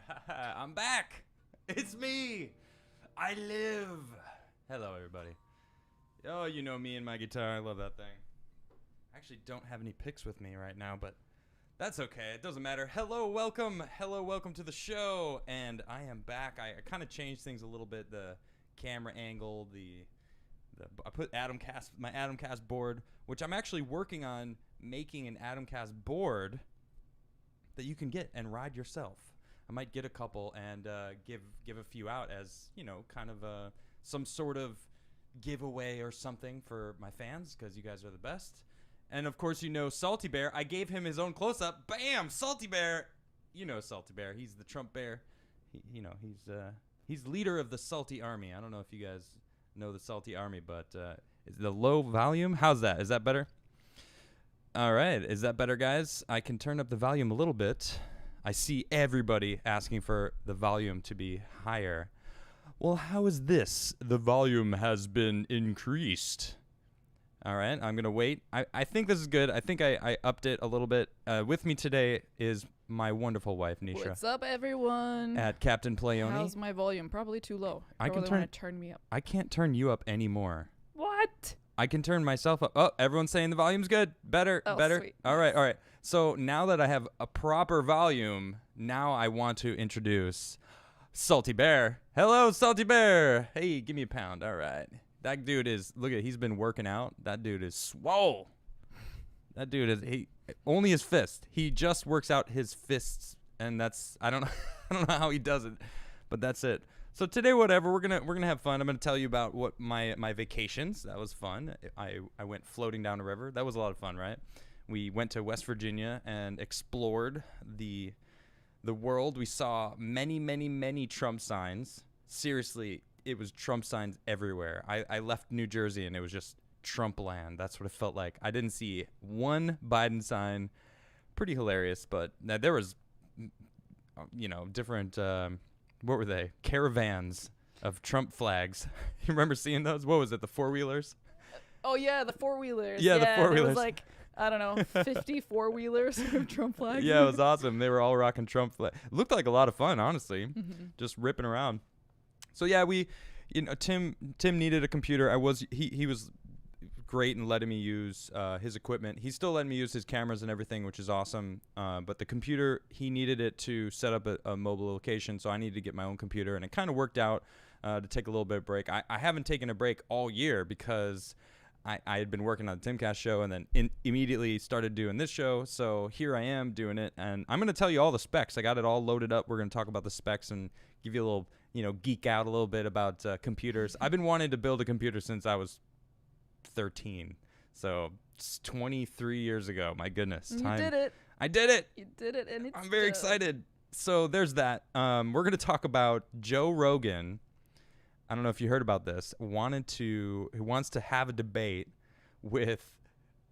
I'm back. It's me. I live. Hello, everybody. Oh, you know me and my guitar. I love that thing. I actually don't have any picks with me right now, but that's okay. It doesn't matter. Hello, welcome. Hello, welcome to the show. And I am back. I kind of changed things a little bit. The camera angle, I put my Adamcast board, which I'm actually working on making an Adamcast board that you can get and ride yourself. I might get a couple and give a few out as, you know, kind of some sort of giveaway or something for my fans, because you guys are the best. And of course, you know Salty Bear. I gave him his own close-up. Bam! Salty Bear. You know Salty Bear. He's the Trump bear. He's leader of the Salty Army. I don't know if you guys know the Salty Army, but is the low volume? How's that? Is that better? All right. Is that better, guys? I can turn up the volume a little bit. I see everybody asking for the volume to be higher. Well, how is this? The volume has been increased. All right. I'm going to wait. I think this is good. I think I upped it a little bit. With me today is my wonderful wife, Nishra. What's up, everyone? At Captain Playoni. How's my volume? Probably too low. I can turn me up. I can't turn you up anymore. What? I can turn myself up. Oh, everyone's saying the volume's good. Better. Sweet. All right. So now that I have a proper volume, now I want to introduce Salty Bear. Hello, Salty Bear. Hey, give me a pound. All right. That dude is, look at, he's been working out. That dude is swole. That dude is, only his fist. He just works out his fists, and that's, I don't know how he does it, but that's it. So today, whatever, we're gonna have fun. I'm gonna tell you about what my vacations. That was fun. I went floating down a river. That was a lot of fun, right? We went to West Virginia and explored the world. We saw many Trump signs. Seriously, it was Trump signs everywhere. I left New Jersey and it was just Trump land. That's what it felt like. I didn't see one Biden sign. Pretty hilarious, but there was, different. What were they? Caravans of Trump flags. You remember seeing those? What was it? The four-wheelers? Oh, yeah, the four-wheelers. Yeah, the four-wheelers. It was like, I don't know, 50 four-wheelers with Trump flags. Yeah, it was awesome. They were all rocking Trump flags. Looked like a lot of fun, honestly. Just ripping around. So, yeah, Tim needed a computer. He was great in letting me use his equipment. He's still letting me use his cameras and everything, which is awesome. But the computer, he needed it to set up a mobile location, so I needed to get my own computer. And it kind of worked out to take a little bit of break. I haven't taken a break all year because I had been working on the Timcast show and then immediately started doing this show. So here I am doing it. And I'm going to tell you all the specs. I got it all loaded up. We're going to talk about the specs and give you a little, geek out a little bit about computers. I've been wanting to build a computer since I was 13. So it's 23 years ago. My goodness. You did it. I did it. You did it, and I'm very excited. So there's that. We're going to talk about Joe Rogan. I don't know if you heard about this. He wants to have a debate with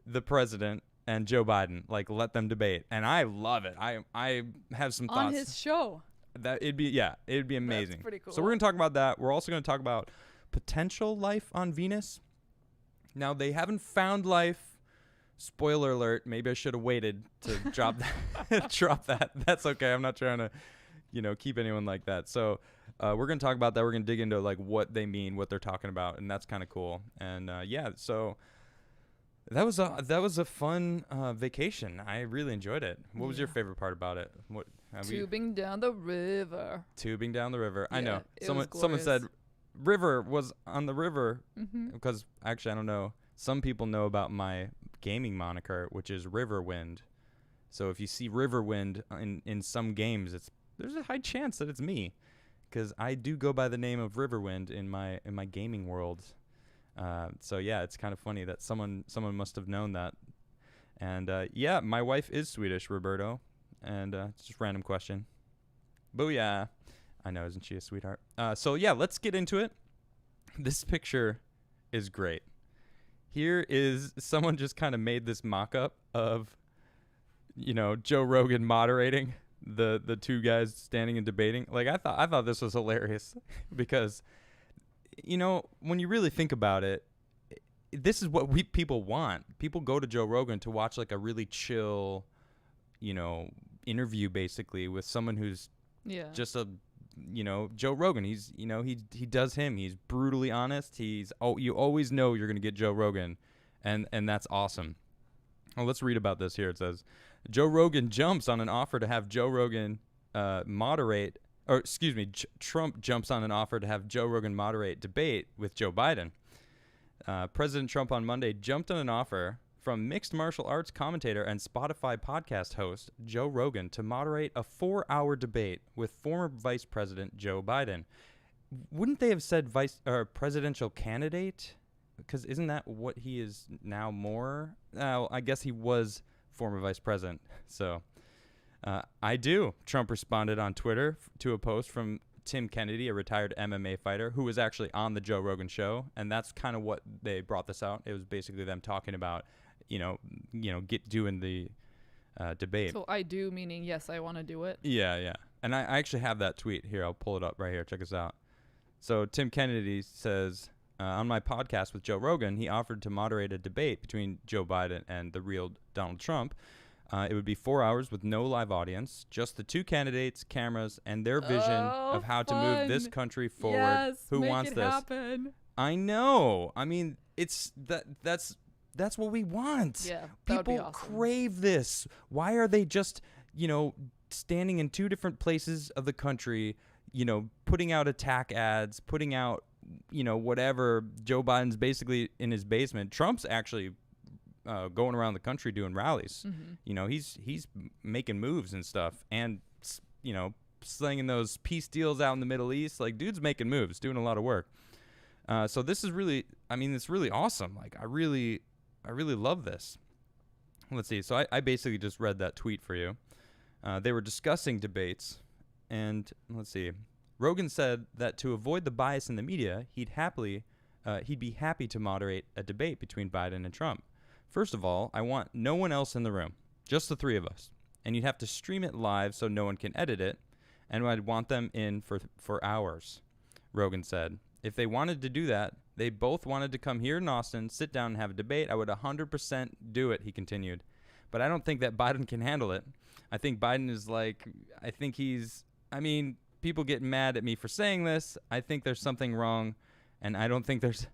the president and Joe Biden. Like, let them debate. And I love it. I have some thoughts. On his show. It'd be amazing. That's pretty cool. So we're going to talk about that. We're also going to talk about potential life on Venus. Now, they haven't found life. Spoiler alert. Maybe I should have waited to drop that. That's okay. I'm not trying to, keep anyone like that. So we're going to talk about that. We're going to dig into like what they mean, what they're talking about, and that's kind of cool. And so that was a fun vacation. I really enjoyed it. What was your favorite part about it? Tubing down the river. Tubing down the river. Yeah, I know. someone said river was on the river because actually I don't know. Some people know about my gaming moniker, which is Riverwind. So if you see Riverwind in some games, there's a high chance that it's me, because I do go by the name of Riverwind in my gaming world. So yeah, it's kind of funny that someone must have known that. And yeah, my wife is Swedish, Roberto, and it's just a random question. Booyah. I know, isn't she a sweetheart? So yeah, let's get into it. This picture is great. Here is someone just kind of made this mock-up of, Joe Rogan moderating the two guys standing and debating. Like I thought this was hilarious because, when you really think about it, this is what people want. People go to Joe Rogan to watch like a really chill, interview basically with someone who's Yeah. just a, Joe Rogan. He's, he does him. He's brutally honest. You always know you're going to get Joe Rogan, and that's awesome. Well, let's read about this here. It says, Joe Rogan jumps on an offer to have Joe Rogan moderate, or excuse me, Trump jumps on an offer to have Joe Rogan moderate debate with Joe Biden. President Trump on Monday jumped on an offer from mixed martial arts commentator and Spotify podcast host Joe Rogan to moderate a 4-hour debate with former Vice President Joe Biden. Wouldn't they have said presidential candidate? Because isn't that what he is now more? I guess he was former vice president. So I do. Trump responded on Twitter to a post from Tim Kennedy, a retired MMA fighter who was actually on the Joe Rogan show. And that's kind of what they brought this out. It was basically them talking about, doing the debate. So I do, meaning yes, I want to do it. Yeah. And I actually have that tweet here. I'll pull it up right here. Check this out. So Tim Kennedy says, on my podcast with Joe Rogan, he offered to moderate a debate between Joe Biden and the real Donald Trump. It would be 4 hours with no live audience, just the two candidates, cameras, and their vision of how to move this country forward. Yes, Who make wants it this? Happen. I know. I mean, it's that's what we want. Yeah, that would be People awesome. crave this. Why are they just, standing in two different places of the country, putting out attack ads, putting out, whatever. Joe Biden's basically in his basement. Trump's actually going around the country doing rallies. Mm-hmm. He's making moves and stuff, and slinging those peace deals out in the Middle East. Like, dude's making moves, doing a lot of work. So this is really, it's really awesome. Like, I really love this. Let's see. So I basically just read that tweet for you. They were discussing debates, and let's see. Rogan said that to avoid the bias in the media, he'd be happy to moderate a debate between Biden and Trump. First of all, I want no one else in the room, just the three of us. And you'd have to stream it live so no one can edit it, and I'd want them in for hours, Rogan said. If they wanted to do that, they both wanted to come here in Austin, sit down and have a debate, I would 100% do it, he continued. But I don't think that Biden can handle it. I think Biden is people get mad at me for saying this. I think there's something wrong, and I don't think there's...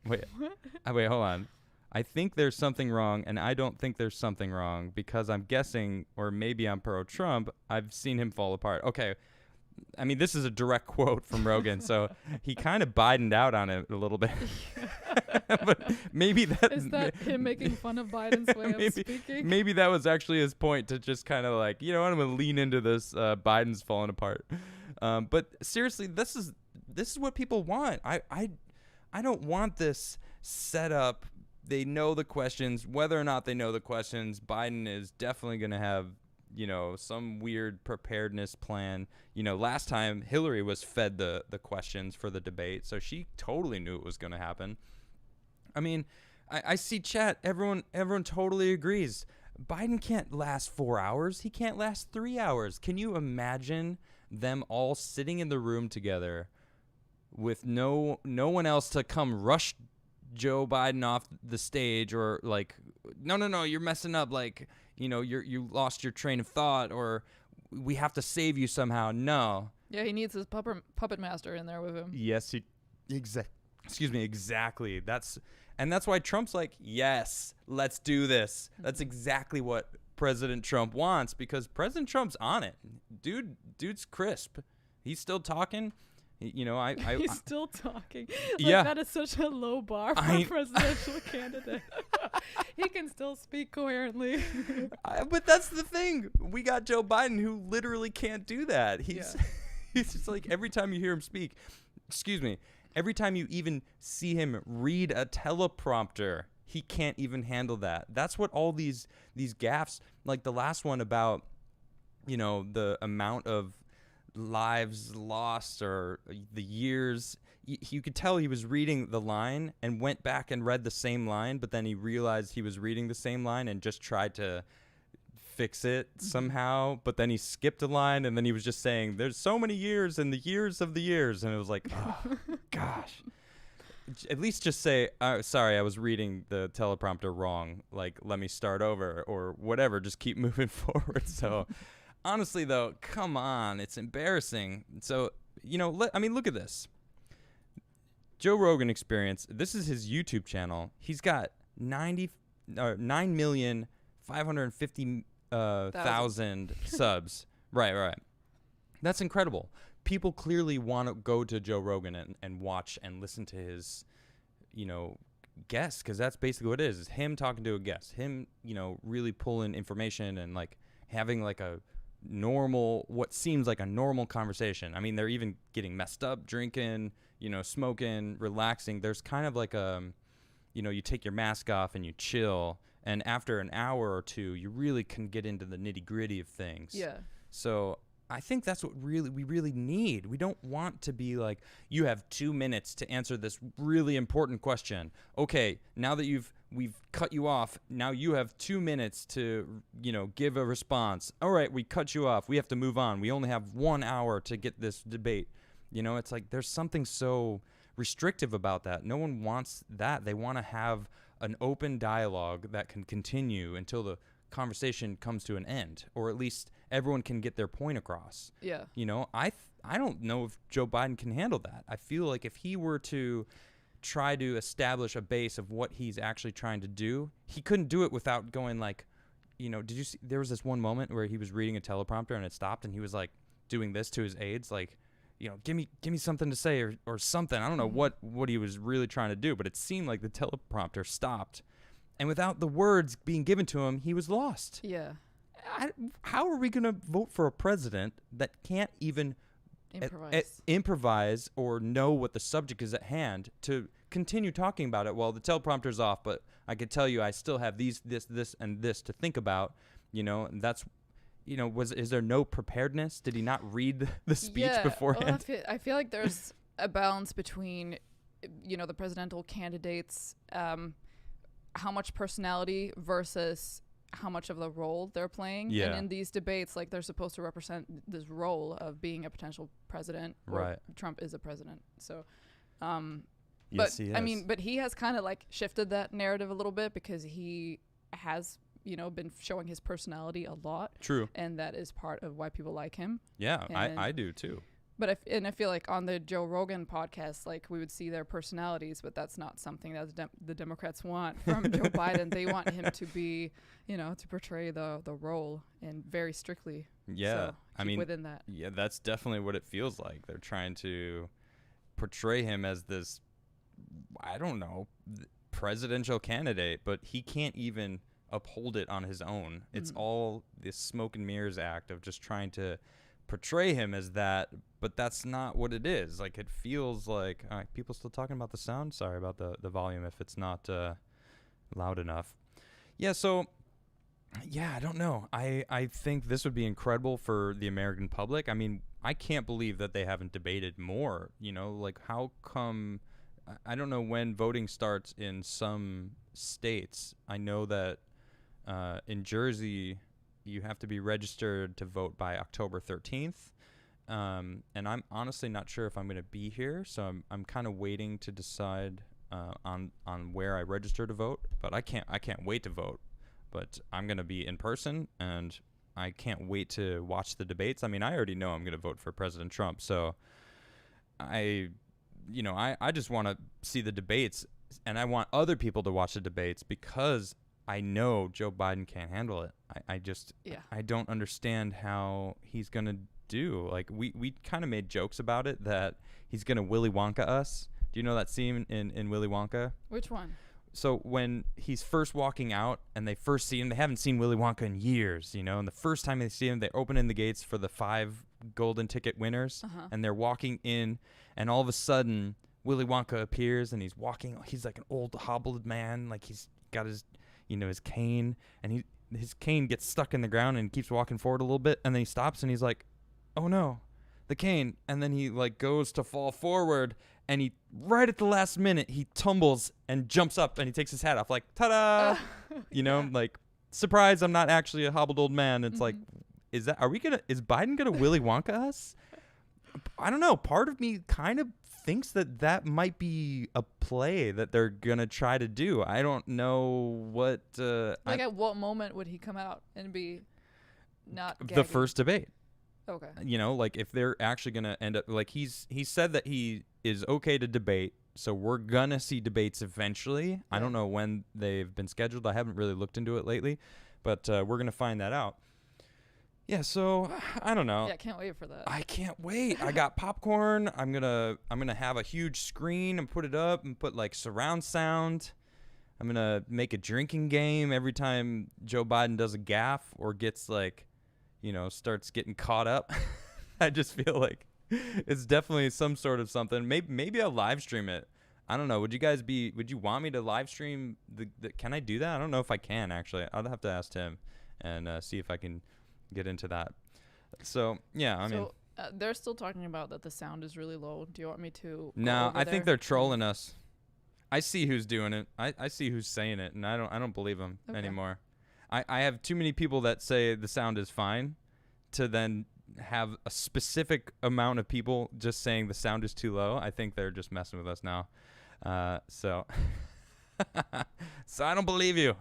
wait, hold on. I think there's something wrong, and I don't think there's something wrong because I'm guessing, or maybe I'm pro-Trump, I've seen him fall apart. Okay, this is a direct quote from Rogan, so he kind of Bidened out on it a little bit. But maybe that... Is that him making fun of Biden's way of speaking? Maybe that was actually his point, to just kind of like, I'm going to lean into this, Biden's falling apart. But seriously, this is what people want. I don't want this set up. They know the questions. Whether or not they know the questions, Biden is definitely going to have, some weird preparedness plan. Last time Hillary was fed the questions for the debate, so she totally knew it was going to happen. I see chat. Everyone totally agrees. Biden can't last 4 hours. He can't last 3 hours. Can you imagine them all sitting in the room together with no one else to come rush Joe Biden off the stage, or like, no, you're messing up, like, you lost your train of thought, or we have to save you somehow. No. Yeah, he needs his puppet master in there with him. Yes, exactly. That's why Trump's like, yes, let's do this. That's exactly what President Trump wants, because President Trump's on it. Dude's crisp. He's still talking. He's still talking. That is such a low bar for a presidential candidate. He can still speak coherently. But that's the thing. We got Joe Biden, who literally can't do that. He's just like, every time you hear him speak, every time you even see him read a teleprompter, he can't even handle that. That's what all these gaffes, like the last one about, the amount of lives lost, or the years, you could tell he was reading the line and went back and read the same line, but then he realized he was reading the same line and just tried to fix it somehow, but then he skipped a line, and then he was just saying, there's so many years and the years of the years, and it was like, oh gosh. At least just say, sorry, I was reading the teleprompter wrong, like, let me start over, or whatever, just keep moving forward. So honestly, though, come on. It's embarrassing. So, look at this. Joe Rogan Experience. This is his YouTube channel. He's got 9,550,000 subs. Right. That's incredible. People clearly want to go to Joe Rogan and watch and listen to his, guests, because that's basically what it is him talking to a guest, him, really pulling information and like having like a normal, what seems like a normal conversation. I mean, they're even getting messed up, drinking, smoking, relaxing. There's kind of like you take your mask off and you chill. And after an hour or two, you really can get into the nitty gritty of things. Yeah. So I think that's what we really need. We don't want to be like, you have 2 minutes to answer this really important question. Okay, now that we've cut you off, now you have 2 minutes to, give a response. All right, we cut you off. We have to move on. We only have 1 hour to get this debate. It's like there's something so restrictive about that. No one wants that. They want to have an open dialogue that can continue until the conversation comes to an end, or at least everyone can get their point across. Yeah. I don't know if Joe Biden can handle that. I feel like if he were to try to establish a base of what he's actually trying to do, he couldn't do it without going like, did you see, there was this one moment where he was reading a teleprompter and it stopped and he was like doing this to his aides, like, give me something to say or something. I don't know what he was really trying to do, but it seemed like the teleprompter stopped. And without the words being given to him, he was lost. Yeah. How are we going to vote for a president that can't even improvise or know what the subject is at hand to continue talking about it? Well, the teleprompter's off, but I could tell you I still have this, and this to think about, and that's, is there no preparedness? Did he not read the speech beforehand? Well, I feel like there's a balance between, the presidential candidates, how much personality versus how much of the role they're playing. Yeah. And in these debates, like, they're supposed to represent this role of being a potential president. Right. Trump is a president. So, yes, he is. I mean, but he has kind of like shifted that narrative a little bit because he has, been showing his personality a lot. True. And that is part of why people like him. Yeah, I do too. But I feel like on the Joe Rogan podcast, like, we would see their personalities, but that's not something that the Democrats want from Joe Biden. They want him to be, to portray the role and very strictly. Yeah, so within that. Yeah, that's definitely what it feels like. They're trying to portray him as this, I don't know, presidential candidate, but he can't even uphold it on his own. It's all this smoke and mirrors act of just trying to portray him as that, but that's not what it is. Like, it feels like people still talking about the sound. Sorry about the volume if it's not loud enough. Yeah, so I don't know. I think this would be incredible for the American public. I mean, I can't believe that they haven't debated more. Like, how come? I don't know when voting starts in some states. I know that in Jersey, you have to be registered to vote by October 13th. And I'm honestly not sure if I'm going to be here, so I'm kind of waiting to decide on where I register to vote. But I can't wait to vote. But I'm going to be in person, and I can't wait to watch the debates. I mean, I already know I'm going to vote for President Trump, so I just want to see the debates, and I want other people to watch the debates because I know Joe Biden can't handle it. I don't understand how he's going to do. Like, we kind of made jokes about it, that he's going to Willy Wonka us. Do you know that scene in Willy Wonka? Which one? So when he's first walking out and they first see him, they haven't seen Willy Wonka in years, and the first time they see him, they open in the gates for the 5 golden ticket winners, and they're walking in, and all of a sudden Willy Wonka appears, and he's walking. He's like an old hobbled man, like he's got his his cane, and his cane gets stuck in the ground and keeps walking forward a little bit, and then he stops and he's like, oh no, the cane. And then he like goes to fall forward, and he, right at the last minute, he tumbles and jumps up and he takes his hat off, like, ta-da, like, surprise, I'm not actually a hobbled old man. It's like, is Biden gonna Willy Wonka us? I don't know. Part of me kind of thinks that might be a play that they're gonna try to do. I don't know what. At what moment would he come out and be? not the gagging. first debate. Okay. You know, like if they're actually going to end up like he said that he is okay to debate. So we're going to see debates eventually. Yeah. I don't know when they've been scheduled. I haven't really looked into it lately, but we're going to find that out. Yeah, so I don't know. Yeah, can't wait for that. I can't wait. I got popcorn. I'm going to have a huge screen and put it up and put like surround sound. I'm going to make a drinking game every time Joe Biden does a gaffe or gets like, you know, starts getting caught up. I just feel like it's definitely some sort of something. Maybe I'll live stream it. I don't know. Would you want me to live stream can I do that? I don't know if I can actually. I'll have to ask him and see if I can get into that. So, yeah, I mean they're still talking about that the sound is really low. Do you want me to No, I think they're trolling us. I see who's doing it. I see who's saying it, and I don't believe them anymore. I have too many people that say the sound is fine to then have a specific amount of people just saying the sound is too low. I think they're just messing with us now. So I don't believe you.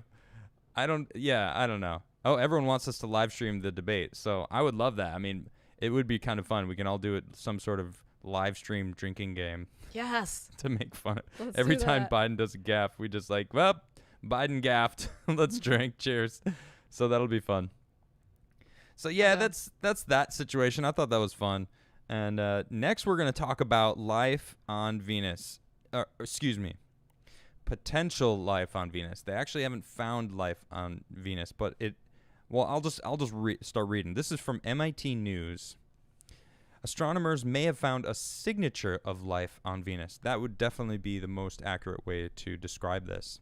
I don't know. Oh, everyone wants us to live stream the debate. So I would love that. I mean, it would be kind of fun. We can all do it some sort of live stream drinking game. Yes. To make fun of. Let's Every do time that. Biden does a gaffe, we just like, well, Biden gaffed. Let's drink. Cheers. So that'll be fun. So yeah, that's that situation. I thought that was fun. And next we're going to talk about life on Venus. Excuse me. Potential life on Venus. They actually haven't found life on Venus, but I'll just start reading. This is from MIT News. Astronomers may have found a signature of life on Venus. That would definitely be the most accurate way to describe this.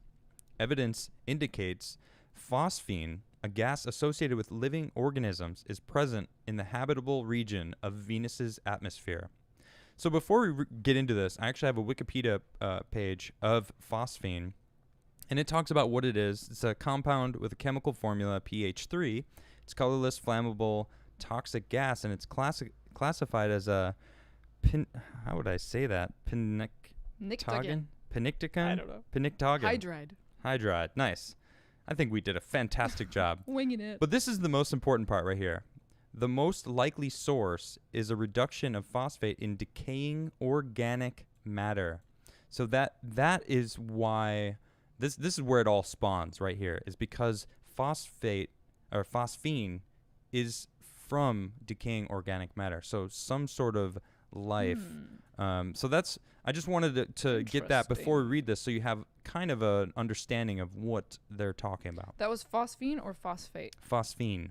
Evidence indicates phosphine, a gas associated with living organisms, is present in the habitable region of Venus's atmosphere. So before we get into this, I actually have a Wikipedia page of phosphine, and it talks about what it is. It's a compound with a chemical formula, pH 3. It's colorless, flammable, toxic gas, and it's classified as a how would I say that? Pinictogen? Pinictogen? I don't know. Pinictogen. Hydride. Nice. I think we did a fantastic job. Winging it. But this is the most important part right here. The most likely source is a reduction of phosphate in decaying organic matter. So that is why this is where it all spawns right here, is because phosphine is from decaying organic matter. So some sort of life. So that's, I just wanted to get that before we read this, so you have kind of an understanding of what they're talking about. That was phosphine or phosphate? Phosphine.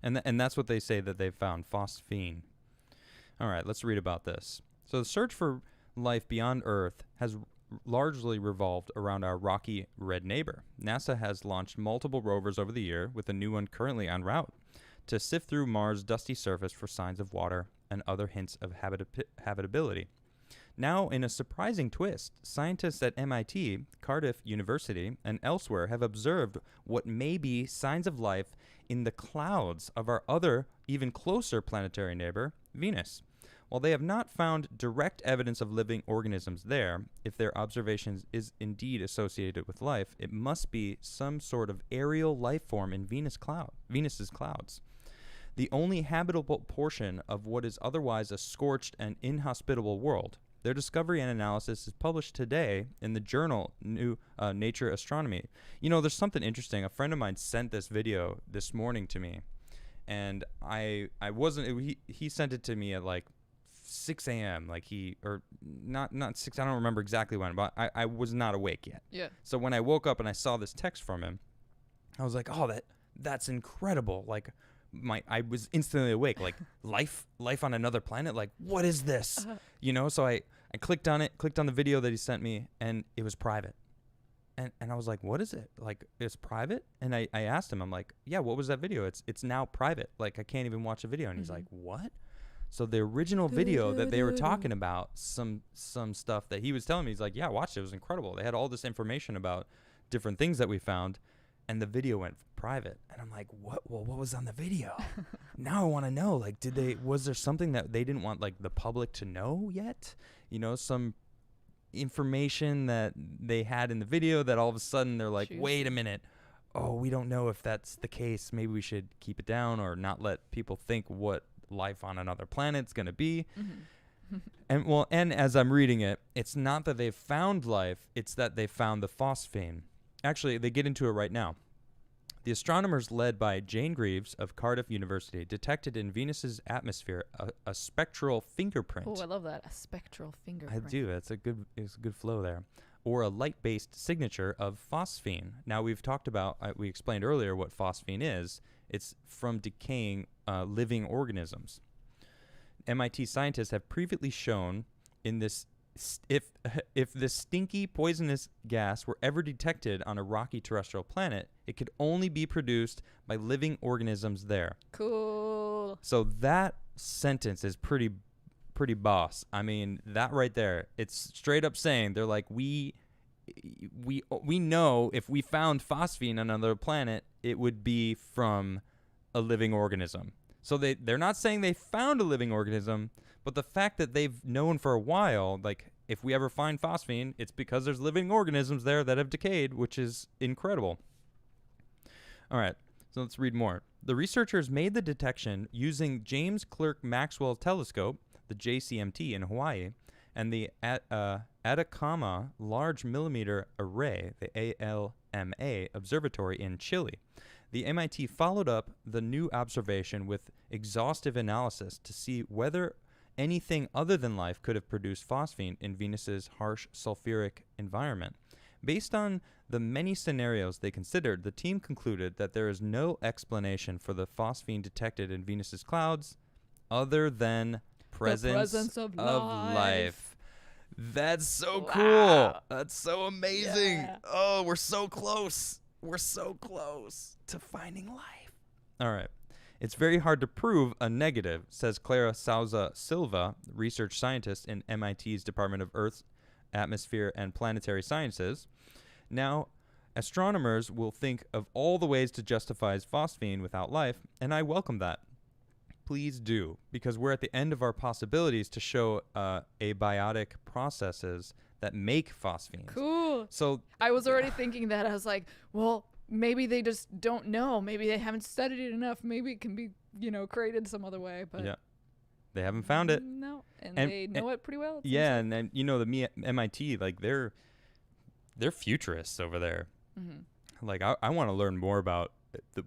And that's what they say that they found, phosphine. All right, let's read about this. So the search for life beyond Earth has largely revolved around our rocky red neighbor. NASA has launched multiple rovers over the year, with a new one currently en route, to sift through Mars' dusty surface for signs of water and other hints of habitability. Now, in a surprising twist, scientists at MIT, Cardiff University, and elsewhere have observed what may be signs of life in the clouds of our other, even closer planetary neighbor, Venus. While they have not found direct evidence of living organisms there, if their observations is indeed associated with life, it must be some sort of aerial life form in Venus's clouds. The only habitable portion of what is otherwise a scorched and inhospitable world. Their discovery and analysis is published today in the journal Nature Astronomy. You know, there's something interesting. A friend of mine sent this video this morning to me, and I wasn't. He sent it to me at like 6 a.m. Like not 6. I don't remember exactly when, but I was not awake yet. Yeah. So when I woke up and I saw this text from him, I was like, oh, that's incredible. Like, I was instantly awake. Like, life on another planet. Like, what is this? You know. So I clicked on the video that he sent me, and it was private. And I was like, what is it? Like, it's private? And I asked him, I'm like, yeah, what was that video? It's now private. Like, I can't even watch a video. And he's like, what? So the original video that they were talking about, some stuff that he was telling me, he's like, yeah, I watched it. It was incredible. They had all this information about different things that we found, and the video went private. And I'm like, what? Well, what was on the video? Now I want to know. Like, was there something that they didn't want, like, the public to know yet? You know, some information that they had in the video that all of a sudden they're like, wait a minute. oh, we don't know if that's the case. Maybe we should keep it down or not let people think what life on another planet's going to be. And as I'm reading it, it's not that they've found life, it's that they found the phosphine. Actually, they get into it right now. The astronomers led by Jane Greaves of Cardiff University detected in Venus's atmosphere a spectral fingerprint. Oh, I love that. A spectral fingerprint. I do. It's a good flow there. Or a light-based signature of phosphine. Now, we've talked about, we explained earlier what phosphine is. It's from decaying living organisms. MIT scientists have previously shown in this if this stinky poisonous gas were ever detected on a rocky terrestrial planet, it could only be produced by living organisms there. Cool. So that sentence is pretty boss. I mean, that right there, it's straight up saying they're like, we know if we found phosphine on another planet, it would be from a living organism. So they're not saying they found a living organism, but the fact that they've known for a while, like, if we ever find phosphine, it's because there's living organisms there that have decayed, which is incredible. All right, so let's read more. The researchers made the detection using James Clerk Maxwell Telescope, the JCMT in Hawaii, and the Atacama Large Millimeter Array, the ALMA Observatory in Chile. The MIT followed up the new observation with exhaustive analysis to see whether anything other than life could have produced phosphine in Venus's harsh sulfuric environment. Based on the many scenarios they considered, the team concluded that there is no explanation for the phosphine detected in Venus's clouds other than presence of life. That's so cool. That's so amazing. Yeah. Oh, we're so close. We're so close to finding life. All right. It's very hard to prove a negative, says Clara Souza Silva, research scientist in MIT's Department of Earth, Atmosphere, and Planetary Sciences. Now, astronomers will think of all the ways to justify phosphine without life, and I welcome that. Please do, because we're at the end of our possibilities to show abiotic processes that make phosphine. Cool. So I was already thinking that. I was like, well, maybe they just don't know. Maybe they haven't studied it enough. Maybe it can be, created some other way. But yeah, they haven't found it. No, and they know it pretty well. Yeah, and then the MIT, like they're futurists over there. Mm-hmm. Like I want to learn more about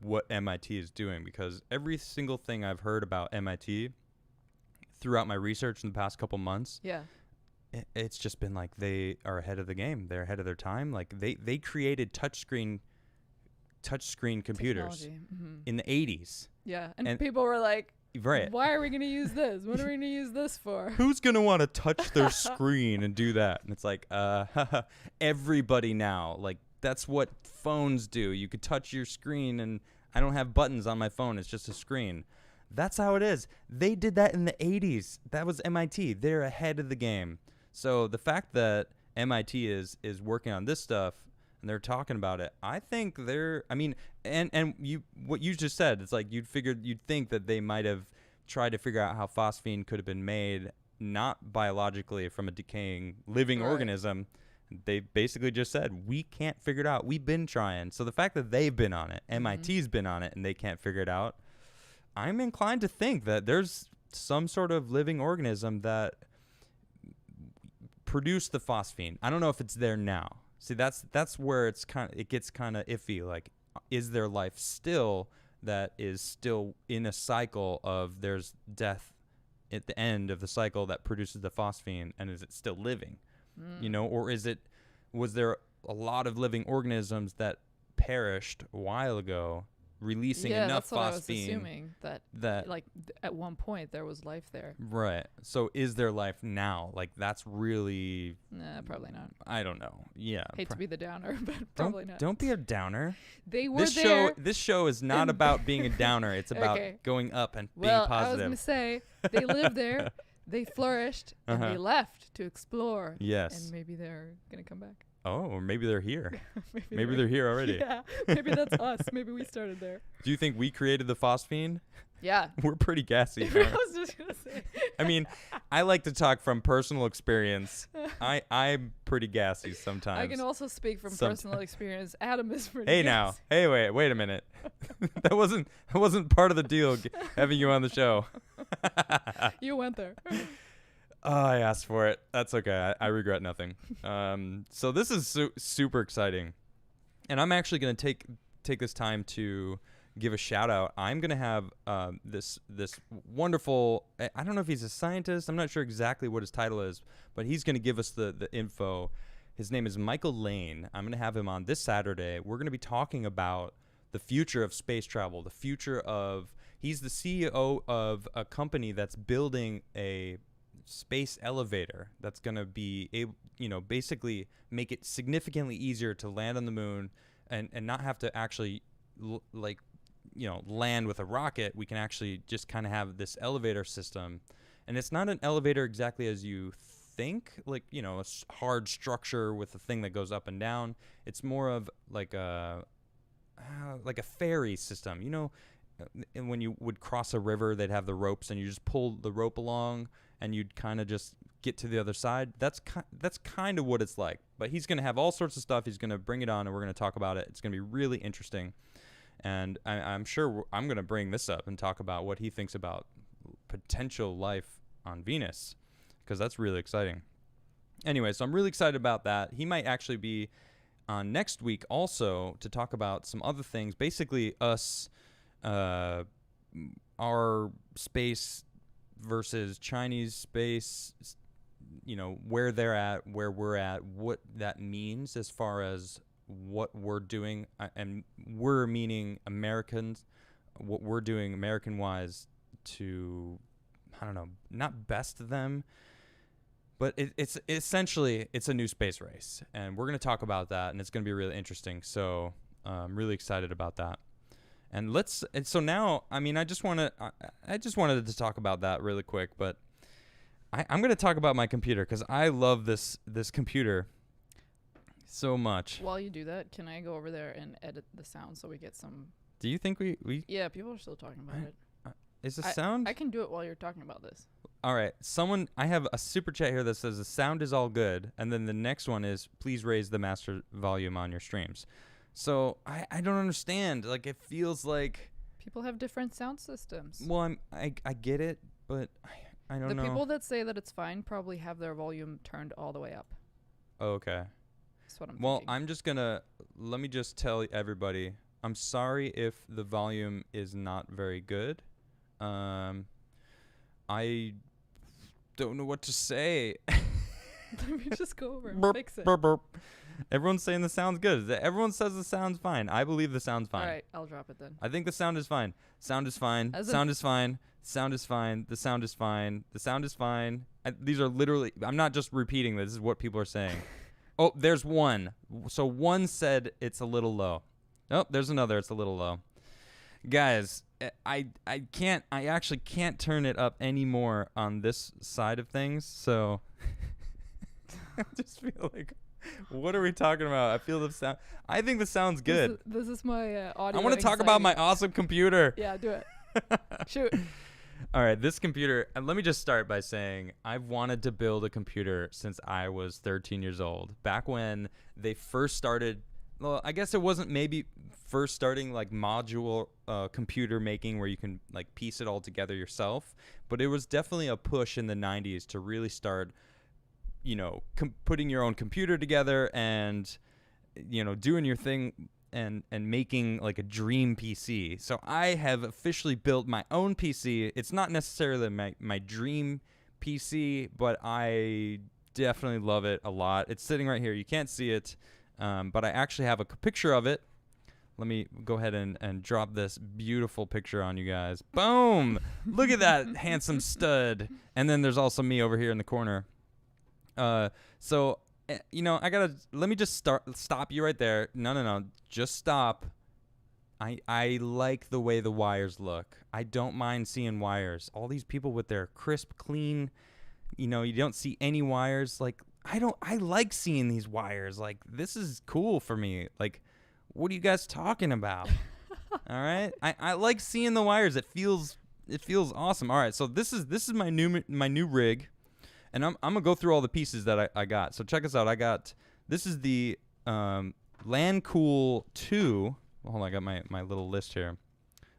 what MIT is doing, because every single thing I've heard about MIT throughout my research in the past couple months, it's just been like they are ahead of the game. They're ahead of their time. Like they created touchscreen computers in the 80s. Yeah, and people were like, right, why are we going to use this? What are we going to use this for? Who's going to want to touch their screen and do that? And it's like, everybody now. Like, that's what phones do. You could touch your screen, and I don't have buttons on my phone. It's just a screen. That's how it is. They did that in the 80s. That was MIT. They're ahead of the game. So the fact that MIT is working on this stuff and they're talking about it, I think what you just said, it's like you'd think that they might have tried to figure out how phosphine could have been made, not biologically from a decaying living organism. They basically just said, we can't figure it out. We've been trying. So the fact that they've been on it, MIT's been on it, and they can't figure it out, I'm inclined to think that there's some sort of living organism that produced the phosphine. I don't know if it's there now. See, that's where it gets kind of iffy. Like, is there life still that is still in a cycle of there's death at the end of the cycle that produces the phosphine, and is it still living? Or was there a lot of living organisms that perished a while ago, releasing enough that's what phosphine? I was assuming that like at one point there was life there. Right. So is there life now? Like, that's really... Nah, probably not. I don't know. Yeah. Hate to be the downer, but probably not. Don't be a downer. They were there. This show is not about being a downer. It's about going up and being positive. I was going to say, they lived there, they flourished, and they left to explore. Yes. And maybe they're going to come back. Oh, or maybe they're here. maybe they're here already. Yeah, maybe that's us. Maybe we started there. Do you think we created the phosphine? Yeah. We're pretty gassy. I was just going to say. I mean, I like to talk from personal experience. I'm pretty gassy sometimes. I can also speak from personal experience. Adam is pretty Hey gassy. now. Hey, wait a minute. that wasn't part of the deal having you on the show. You went there. Oh, I asked for it. That's okay. I regret nothing. So this is super exciting. And I'm actually going to take this time to give a shout out. I'm going to have this wonderful, I don't know if he's a scientist. I'm not sure exactly what his title is, but he's going to give us the info. His name is Michael Lane. I'm going to have him on this Saturday. We're going to be talking about the future of space travel, the future of, he's the CEO of a company that's building a space elevator that's going to be able, basically make it significantly easier to land on the moon and not have to actually land with a rocket. We can actually just kind of have this elevator system, and it's not an elevator exactly as you think, a hard structure with a thing that goes up and down. It's more of like a ferry system. And when you would cross a river, they'd have the ropes, and you just pull the rope along, and you'd kind of just get to the other side. That's kind of what it's like. But he's going to have all sorts of stuff. He's going to bring it on, and we're going to talk about it. It's going to be really interesting. And I'm sure I'm going to bring this up and talk about what he thinks about potential life on Venus, because that's really exciting. Anyway, so I'm really excited about that. He might actually be on next week also to talk about some other things. Basically, us, our space versus Chinese space, where they're at, where we're at, what that means as far as what we're doing, and we're meaning Americans, what we're doing American-wise to, I don't know, not best them, but it's essentially, it's a new space race, and we're going to talk about that, and it's going to be really interesting. So I'm really excited about that. And so now, I mean, I just wanted to talk about that really quick, but I'm going to talk about my computer because I love this computer so much. While you do that, can I go over there and edit the sound so we get some? Do you think we? Yeah, people are still talking about it. Is the sound? I can do it while you're talking about this. All right. I have a super chat here that says the sound is all good, and then the next one is please raise the master volume on your streams. So I don't understand. Like, it feels like people have different sound systems. Well, I get it, but I don't know. The people that say that it's fine probably have their volume turned all the way up. Oh, okay. That's what I'm Well, thinking. let me just tell everybody, I'm sorry if the volume is not very good. I don't know what to say. Let me just go over and fix it. Burp, burp. Everyone's saying the sound's good. Everyone says the sound's fine. I believe the sound's fine. All right, I'll drop it then. I think the sound is fine. Sound is fine. Sound is fine. Sound is fine. The sound is fine. The sound is fine. These are literally, I'm not just repeating this. This is what people are saying. Oh, there's one. So one said it's a little low. Oh, there's another. It's a little low. Guys, I actually can't turn it up anymore on this side of things. So I just feel like, what are we talking about? I feel the sound. I think the sound's good. This is my audio. I want to talk about my awesome computer. Yeah, do it. Shoot. All right, this computer, and let me just start by saying I've wanted to build a computer since I was 13 years old. Back when they first started, well, I guess it wasn't maybe first starting like module computer making where you can like piece it all together yourself, but it was definitely a push in the 90s to really start, putting your own computer together and, doing your thing and making like a dream PC. So I have officially built my own PC. It's not necessarily my dream PC, but I definitely love it a lot. It's sitting right here. You can't see it, but I actually have a picture of it. Let me go ahead and drop this beautiful picture on you guys. Boom! Look at that handsome stud. And then there's also me over here in the corner. So let me just stop you right there. No, just stop. I like the way the wires look. I don't mind seeing wires. All these people with their crisp, clean, you don't see any wires. Like, I like seeing these wires. Like, this is cool for me. Like, what are you guys talking about? All right. I like seeing the wires. It feels it feels awesome. All right, so this is my new rig, and I'm gonna go through all the pieces that I got. So check us out. This is the Landcool 2. Hold on, I got my little list here.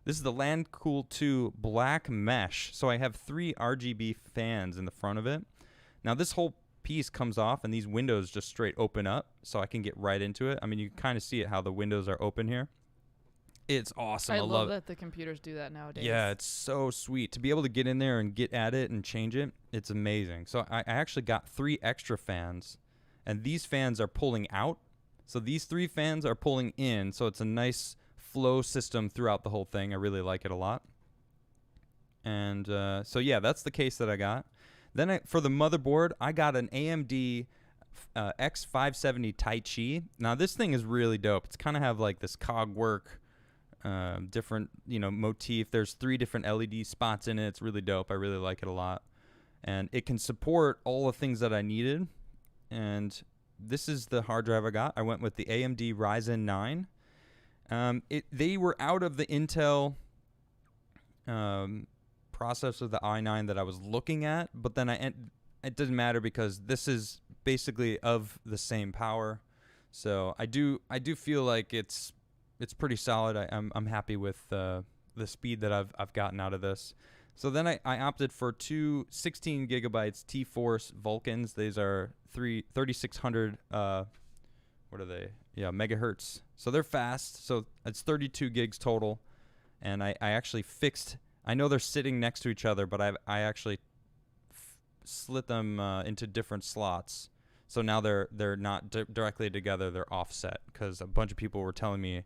This is the Landcool 2 black mesh. So I have 3 RGB fans in the front of it. Now this whole piece comes off, and these windows just straight open up, so I can get right into it. I mean, you can kind of see it how the windows are open here. It's awesome. I love that the computers do that nowadays. Yeah, it's so sweet to be able to get in there and get at it and change it. It's amazing. So I actually got 3 extra fans, and these fans are pulling out. So these 3 fans are pulling in, so it's a nice flow system throughout the whole thing. I really like it a lot. And so yeah, that's the case that I got. Then for the motherboard, I got an AMD X570 Tai Chi. Now this thing is really dope. It's kind of have like this cog work, different motif. There's 3 different LED spots in it. It's really dope. I really like it a lot, and it can support all the things that I needed. And this is the hard drive I got. I went with the AMD Ryzen 9. They were out of the Intel processor, the i9 that I was looking at, but then it doesn't matter because this is basically of the same power. So I do feel like it's pretty solid. I'm happy with the speed that I've gotten out of this. So then I opted for 2 16 gigabytes T-Force Vulcans. These are 3600 what are they? Yeah, megahertz. So they're fast. So it's 32 gigs total, and I actually fixed. I know they're sitting next to each other, but I actually slit them into different slots. So now they're not directly together. They're offset because a bunch of people were telling me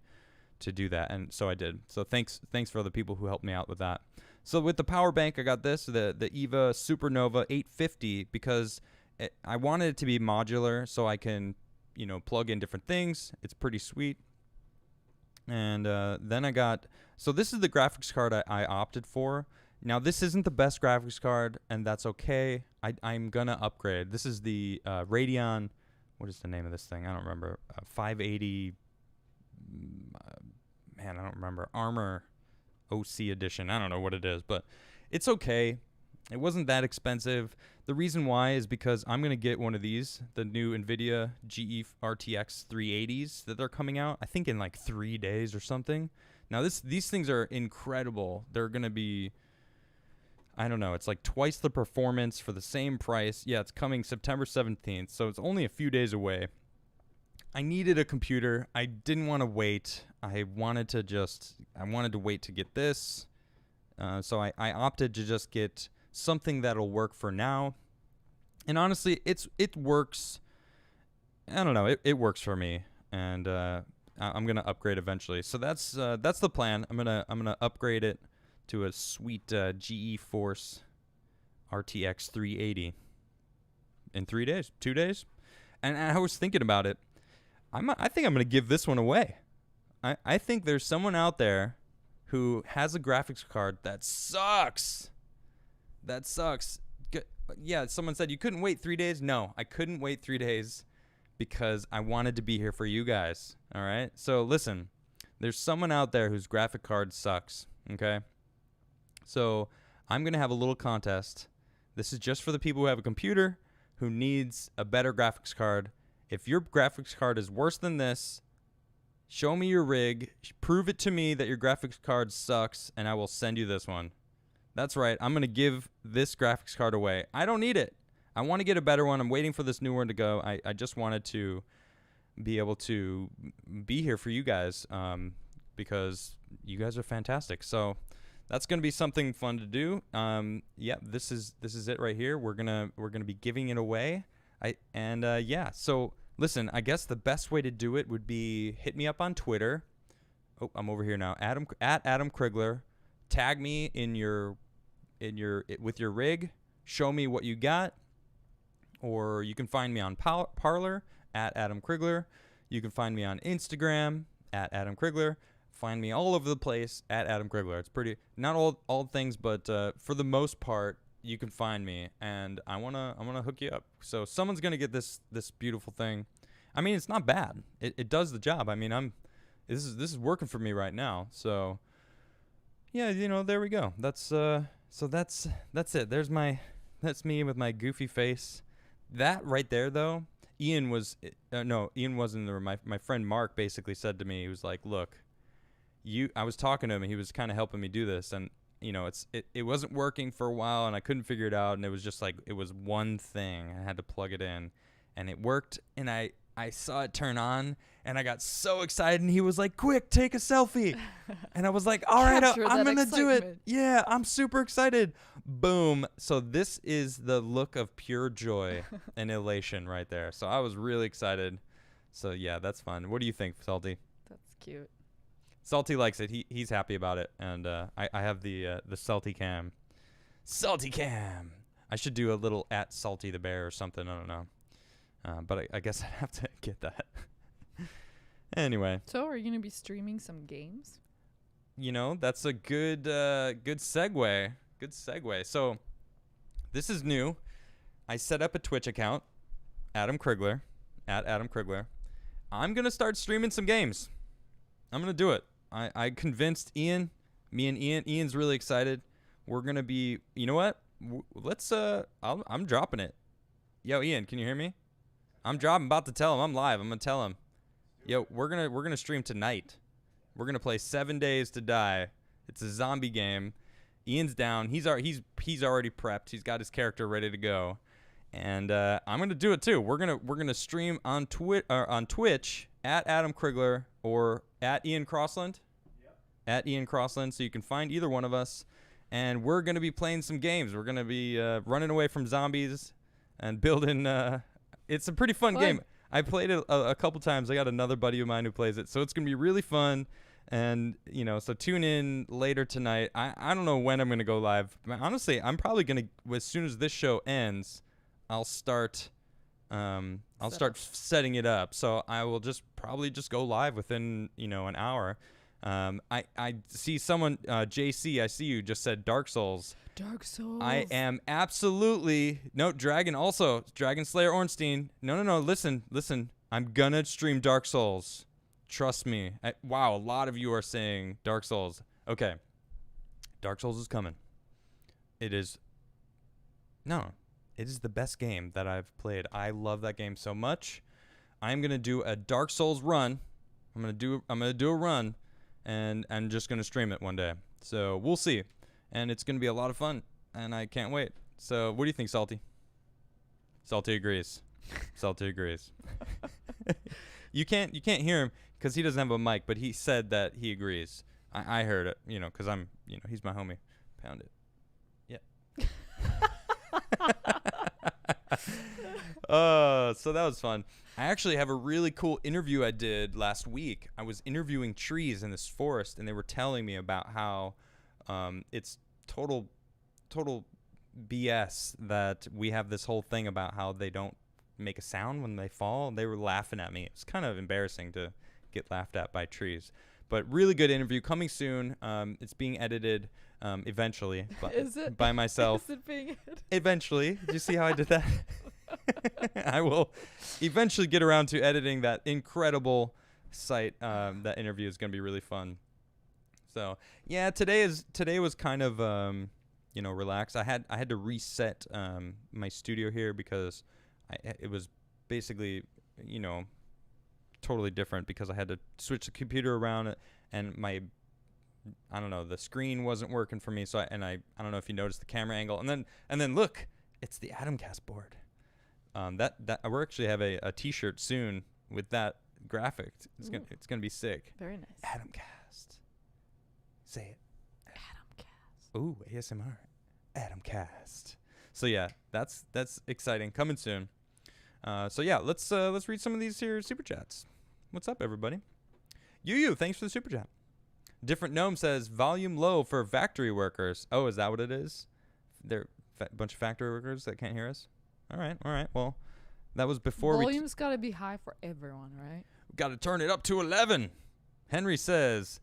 to do that, and so I did. So thanks for the people who helped me out with that. So with the power bank, I got this, the EVA Supernova 850, because I wanted it to be modular so I can plug in different things. It's pretty sweet. And then I got, so this is the graphics card I opted for. Now this isn't the best graphics card, and that's okay. I'm gonna upgrade. This is the Radeon, what is the name of this thing? I don't remember. 580, man, I don't remember. Armor OC edition. I don't know what it is, but it's okay. It wasn't that expensive. The reason why is because I'm going to get one of these, the new NVIDIA GE RTX 380s that they're coming out, I think in like 3 days or something. Now, these things are incredible. They're going to be, I don't know, it's like twice the performance for the same price. Yeah, it's coming September 17th, so it's only a few days away. I needed a computer. I didn't want to wait. I wanted to wait to get this. So I opted to just get something that'll work for now. And honestly, it works. I don't know. It works for me, and I'm gonna upgrade eventually. So that's the plan. I'm gonna upgrade it to a sweet GE Force RTX 380 in 3 days, 2 days. And I was thinking about it. I think I'm gonna give this one away. I think there's someone out there who has a graphics card that sucks. That sucks. Yeah, someone said you couldn't wait 3 days. No, I couldn't wait 3 days because I wanted to be here for you guys. All right? So listen, there's someone out there whose graphic card sucks. Okay? So I'm going to have a little contest. This is just for the people who have a computer who needs a better graphics card. If your graphics card is worse than this, show me your rig, prove it to me that your graphics card sucks, and I will send you this one. That's right. I'm going to give this graphics card away. I don't need it. I want to get a better one. I'm waiting for this new one to go. I just wanted to be able to be here for you guys because you guys are fantastic. So that's going to be something fun to do. Yeah, this is it right here. We're gonna be giving it away. Yeah. So listen, I guess the best way to do it would be hit me up on Twitter. Oh, I'm over here now. At Adam Crigler. Tag me with your rig. Show me what you got. Or you can find me on Parler at Adam Crigler. You can find me on Instagram at Adam Crigler. Find me all over the place at Adam Crigler. It's pretty, not all things, but for the most part, you can find me, and I'm gonna hook you up. So someone's gonna get this beautiful thing. I mean, it's not bad. It does the job. I mean, this is working for me right now. So yeah, there we go. That's that's it. That's me with my goofy face. That right there, though, Ian wasn't in the room. My friend Mark basically said to me, he was like, look, I was talking to him, and he was kind of helping me do this, and it wasn't working for a while, and I couldn't figure it out, and it was just like, it was one thing. I had to plug it in, and it worked, and I saw it turn on, and I got so excited, and he was like, quick, take a selfie. And I was like, all right, I'm going to do it. Yeah, I'm super excited. Boom. So this is the look of pure joy and elation right there. So I was really excited. So, yeah, that's fun. What do you think, Salty? That's cute. Salty likes it. He's happy about it. And I have the Salty Cam. Salty Cam. I should do a little at Salty the Bear or something. I don't know. But I guess I'd have to get that. Anyway. So are you going to be streaming some games? That's a good segue. Good segue. So this is new. I set up a Twitch account, Adam Crigler, at Adam Crigler. I'm going to start streaming some games. I'm going to do it. I convinced Ian, me and Ian. Ian's really excited. We're going to be, you know what? Let's, I'm dropping it. Yo, Ian, can you hear me? I'm about to tell him. I'm live. I'm going to tell him. Yo, we're going to stream tonight. We're going to play 7 Days to Die. It's a zombie game. Ian's down. He's already prepped. He's got his character ready to go. And I'm going to do it too. We're going to stream on Twitch at Adam Crigler or at Ian Crossland. Yep. At Ian Crossland, so you can find either one of us. And we're going to be playing some games. We're going to be running away from zombies and building it's a pretty fun game. I played it a couple times. I got another buddy of mine who plays it. So it's going to be really fun. And, so tune in later tonight. I don't know when I'm going to go live. Honestly, I'm probably going to, as soon as this show ends, I'll start setting it up. So I will probably go live within, an hour. I see someone, JC, I see you just said Dark Souls. Dark Souls. I am absolutely, no, Dragon Slayer Ornstein. No, listen. I'm gonna stream Dark Souls. Trust me. Wow, a lot of you are saying Dark Souls. Okay. Dark Souls is coming. It is the best game that I've played. I love that game so much. I'm gonna do a Dark Souls run. I'm gonna do a run. And I'm just going to stream it one day. So we'll see. And it's going to be a lot of fun. And I can't wait. So what do you think, Salty? Salty agrees. Salty agrees. You can't hear him because he doesn't have a mic, but he said that he agrees. I heard it, because I'm, he's my homie. Pound it. Yeah. So that was fun. I actually have a really cool interview I did last week. I was interviewing trees in this forest, and they were telling me about how it's total BS that we have this whole thing about how they don't make a sound when they fall. They were laughing at me. It's kind of embarrassing to get laughed at by trees. But really good interview coming soon. It's being edited eventually by myself. Is it being edited? Eventually. Did you see how I did that? I will eventually get around to editing that incredible site. That interview is going to be really fun. So yeah, today was kind of relaxed. I had to reset my studio here because it was basically totally different because I had to switch the computer around and the screen wasn't working for me. So I don't know if you noticed the camera angle and then look, it's the Adamcast board. That we're actually have a T-shirt soon with that graphic. It's gonna be sick. Very nice. Adamcast. Say it. Adamcast. Ooh, ASMR. Adamcast. So yeah, that's exciting. Coming soon. So yeah, let's read some of these here super chats. What's up, everybody? You, thanks for the super chat. Different Gnome says volume low for factory workers. Oh, is that what it is? They're a bunch of factory workers that can't hear us. All right. Well, that was before Volume's got to be high for everyone, right? Got to turn it up to 11. Henry says,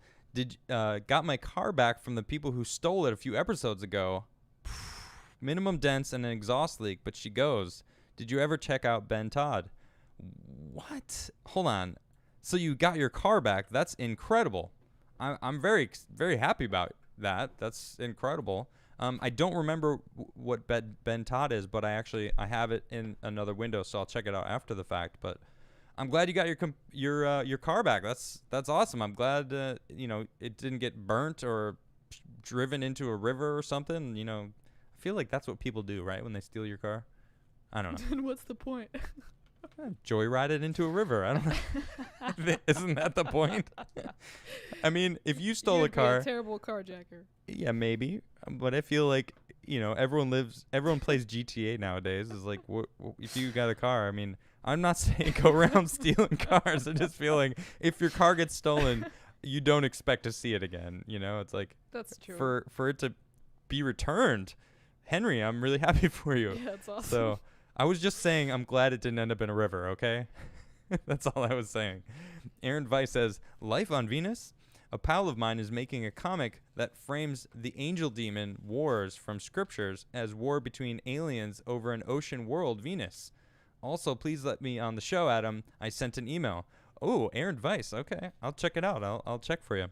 got my car back from the people who stole it a few episodes ago. Minimum dents and an exhaust leak, but she goes, did you ever check out Ben Todd? What? Hold on. So you got your car back. That's incredible. I'm very, very happy about that. That's incredible. I don't remember what Ben Todd is, but I have it in another window, so I'll check it out after the fact. But I'm glad you got your car back. That's awesome. I'm glad it didn't get burnt or driven into a river or something. I feel like that's what people do, right? When they steal your car. I don't know. Then what's the point? Joyride it into a river. I don't know. Isn't that the point? I mean, if you stole a car, a terrible carjacker. Yeah, maybe. But I feel like everyone plays GTA nowadays. Is like, if you got a car? I mean, I'm not saying go around stealing cars. I just feel like if your car gets stolen, you don't expect to see it again. It's like that's true. For it to be returned, Henry, I'm really happy for you. Yeah, that's awesome. So. I was just saying I'm glad it didn't end up in a river, okay? That's all I was saying. Aaron Weiss says, Life on Venus? A pal of mine is making a comic that frames the angel demon wars from scriptures as war between aliens over an ocean world, Venus. Also, please let me on the show, Adam. I sent an email. Oh, Aaron Weiss. Okay, I'll check it out. I'll check for you.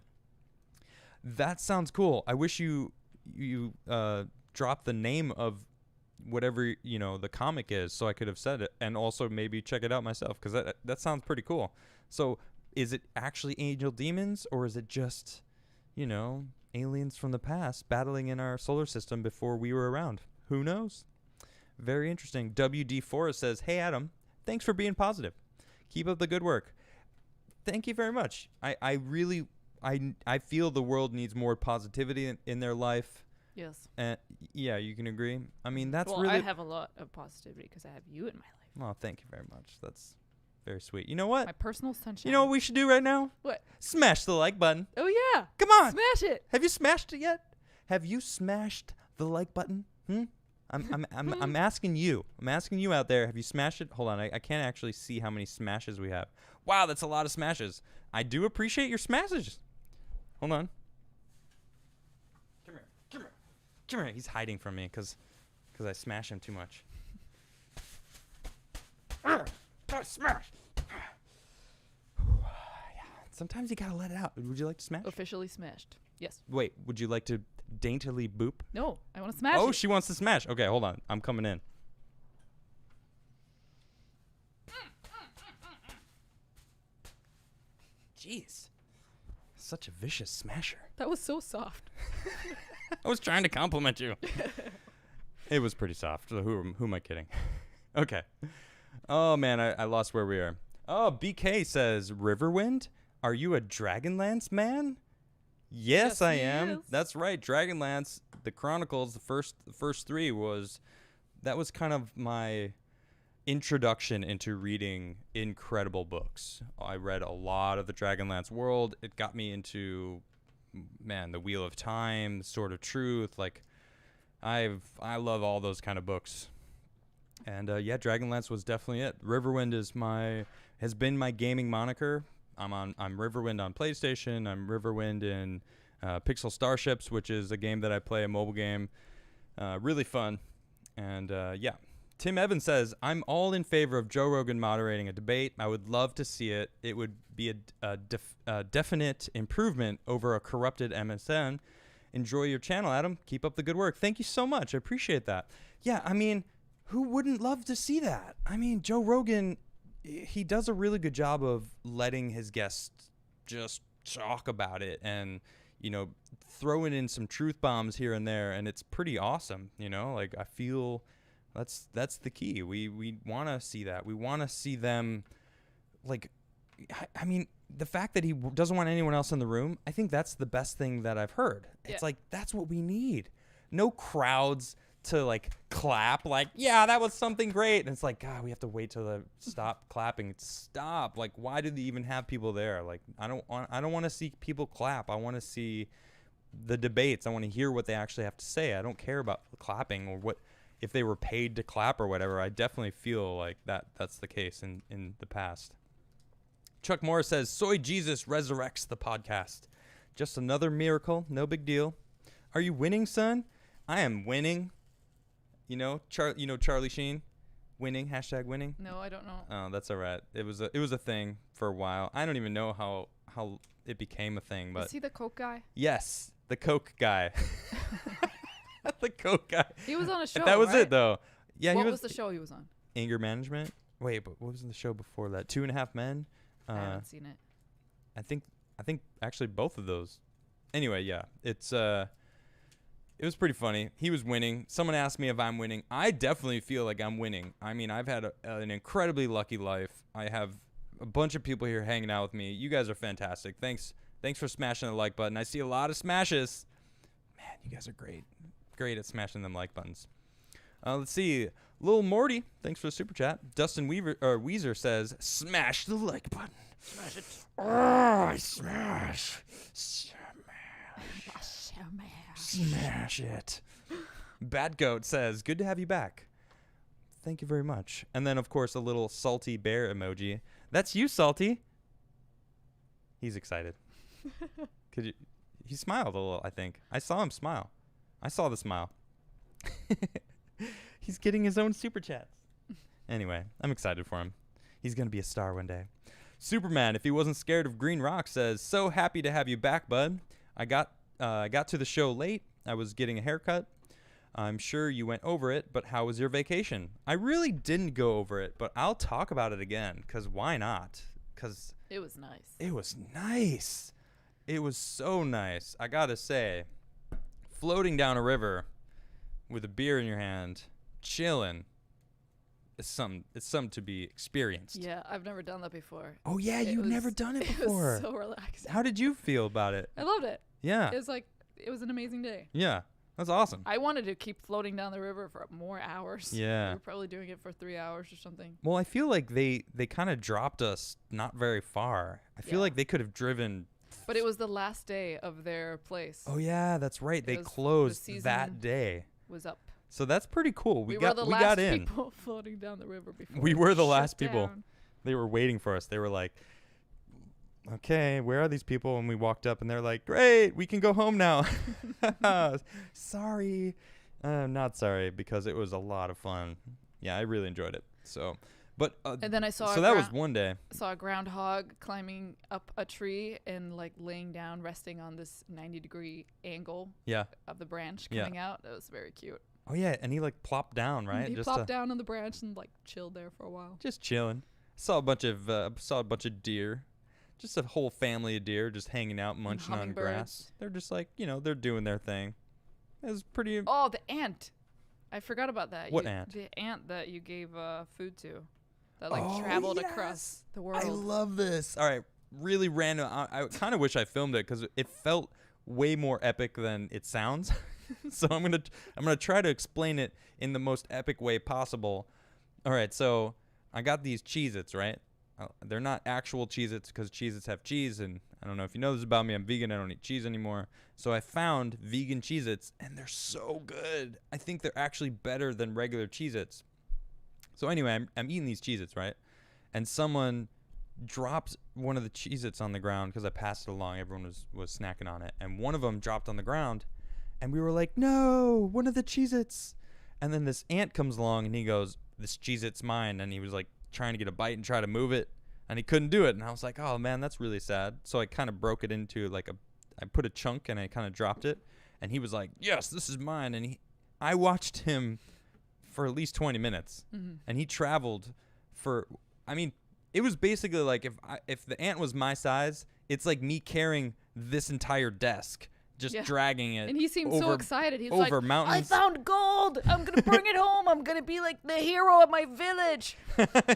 That sounds cool. I wish you dropped the name of whatever the comic is, so I could have said it, and also maybe check it out myself, because that sounds pretty cool. So is it actually angel demons, or is it just aliens from the past battling in our solar system before we were around? Who knows? Very interesting. WD Forrest says, hey Adam, thanks for being positive, keep up the good work. Thank you very much. I really feel the world needs more positivity in their life. Yes. Yeah, you can agree. I mean, that's well, really... I have a lot of positivity because I have you in my life. Well, thank you very much. That's very sweet. You know what? My personal sunshine. You know what we should do right now? What? Smash the like button. Oh, yeah. Come on. Smash it. Have you smashed it yet? Have you smashed the like button? I'm asking you. I'm asking you out there. Have you smashed it? Hold on. I can't actually see how many smashes we have. Wow, that's a lot of smashes. I do appreciate your smashes. Hold on. Come here. He's hiding from me because I smash him too much. Smash. Sometimes you gotta let it out. Would you like to smash? Officially smashed. Yes. Wait, would you like to daintily boop? No, I want to smash it. Oh, she wants to smash. Okay, hold on. I'm coming in. Jeez. Such a vicious smasher. That was so soft. I was trying to compliment you. It was pretty soft. So who am I kidding? Okay. Oh, man, I lost where we are. Oh, BK says, Riverwind, are you a Dragonlance man? Yes, I am. Is. That's right. Dragonlance, the Chronicles, the first three was kind of my introduction into reading incredible books. I read a lot of the Dragonlance world. It got me into, the Wheel of Time, the Sword of Truth. Like, I love all those kind of books. And Dragonlance was definitely it. Riverwind has been my gaming moniker. I'm Riverwind on PlayStation. I'm Riverwind in Pixel Starships, which is a game that I play, a mobile game. Really fun. And Tim Evans says, I'm all in favor of Joe Rogan moderating a debate. I would love to see it. It would be a definite improvement over a corrupted MSN. Enjoy your channel, Adam. Keep up the good work. Thank you so much. I appreciate that. Yeah, I mean, who wouldn't love to see that? I mean, Joe Rogan, he does a really good job of letting his guests just talk about it and, throwing in some truth bombs here and there, and it's pretty awesome, Like, I feel that's the key. We want to see that. We want to see them, like, I mean, the fact that he doesn't want anyone else in the room, I think that's the best thing that I've heard. Yeah. It's like, that's what we need. No crowds to like clap, like, yeah, that was something great. And it's like, God, we have to wait till they stop clapping. Stop. Like, why do they even have people there? Like, I don't want to see people clap. I want to see the debates. I want to hear what they actually have to say. I don't care about clapping or what if they were paid to clap or whatever. I definitely feel like that's the case in the past. Chuck Morris says, Soy Jesus resurrects the podcast. Just another miracle. No big deal. Are you winning, son? I am winning. Charlie Sheen? Winning, hashtag winning? No, I don't know. Oh, that's all right. It was a thing for a while. I don't even know how it became a thing. But is he the Coke guy? Yes. The Coke guy. The Coke guy. He was on a show. That was right? it, though. Yeah. What was the show he was on? Anger Management. Wait, but what was the show before that? 2.5 Men. I haven't seen it. I think actually both of those. Anyway, yeah, it was pretty funny. He was winning. Someone asked me if I'm winning. I definitely feel like I'm winning. I mean, I've had an incredibly lucky life. I have a bunch of people here hanging out with me. You guys are fantastic. Thanks for smashing the like button. I see a lot of smashes. Man, you guys are great. Great at smashing them like buttons. Let's see. Lil Morty, thanks for the super chat. Dustin Weezer says, smash the like button. Smash it. Oh, smash. Smash it. Bad Goat says, good to have you back. Thank you very much. And then, of course, a little salty bear emoji. That's you, Salty. He's excited. He smiled a little, I think. I saw him smile. I saw the smile. He's getting his own super chats. Anyway, I'm excited for him. He's going to be a star one day. Superman, if he wasn't scared of green rock, says, so happy to have you back, bud. I got to the show late. I was getting a haircut. I'm sure you went over it, but how was your vacation? I really didn't go over it, but I'll talk about it again, because why not? Because it was nice. It was nice. It was so nice. I got to say, floating down a river with a beer in your hand, chilling, it's something to be experienced. Yeah, I've never done that before. Oh, yeah, you've never done it before. It was so relaxing. How did you feel about it? I loved it. Yeah. It was an amazing day. Yeah, that's awesome. I wanted to keep floating down the river for more hours. Yeah. We were probably doing it for 3 hours or something. Well, I feel like they kind of dropped us not very far. I feel like they could have driven. But it was the last day of their place. Oh, yeah, that's right. They closed that day. Was up. So that's pretty cool. We got in. We were the last people floating down the river before. We were the last people. Down. They were waiting for us. They were like, okay, where are these people? And we walked up and they're like, great, we can go home now. Sorry. Not sorry, because it was a lot of fun. Yeah, I really enjoyed it. So, but and then I saw that was one day. Saw a groundhog climbing up a tree and like laying down, resting on this 90-degree angle. Yeah. Of the branch coming out. That was very cute. Oh yeah, and he like plopped down, right? He plopped down on the branch and like chilled there for a while. Just chilling. Saw a bunch of deer. Just a whole family of deer just hanging out, munching on grass. They're just like, they're doing their thing. It was pretty. Oh, the ant. I forgot about that. What ant? The ant that you gave food to. That traveled across the world. I love this. All right, really random. I kind of wish I filmed it because it felt way more epic than it sounds. So I'm gonna try to explain it in the most epic way possible. All right, so I got these Cheez-Its, right? They're not actual Cheez-Its because Cheez-Its have cheese, and I don't know if you know this about me. I'm vegan. I don't eat cheese anymore. So I found vegan Cheez-Its, and they're so good. I think they're actually better than regular Cheez-Its. So anyway, I'm eating these Cheez-Its, right? And someone dropped one of the Cheez-Its on the ground because I passed it along. Everyone was snacking on it. And one of them dropped on the ground, and we were like, no, one of the Cheez-Its. And then this ant comes along, and he goes, this Cheez-It's mine. And he was like trying to get a bite and try to move it, and he couldn't do it. And I was like, oh, man, that's really sad. So I kind of broke it into I put a chunk, and I kind of dropped it. And he was like, yes, this is mine. And I watched him for at least 20 minutes. Mm-hmm. And he traveled it was basically like if the ant was my size, it's like me carrying this entire desk, just dragging it. And he seemed so excited. He was over like, mountains. I found gold. I'm going to bring it home. I'm going to be like the hero of my village.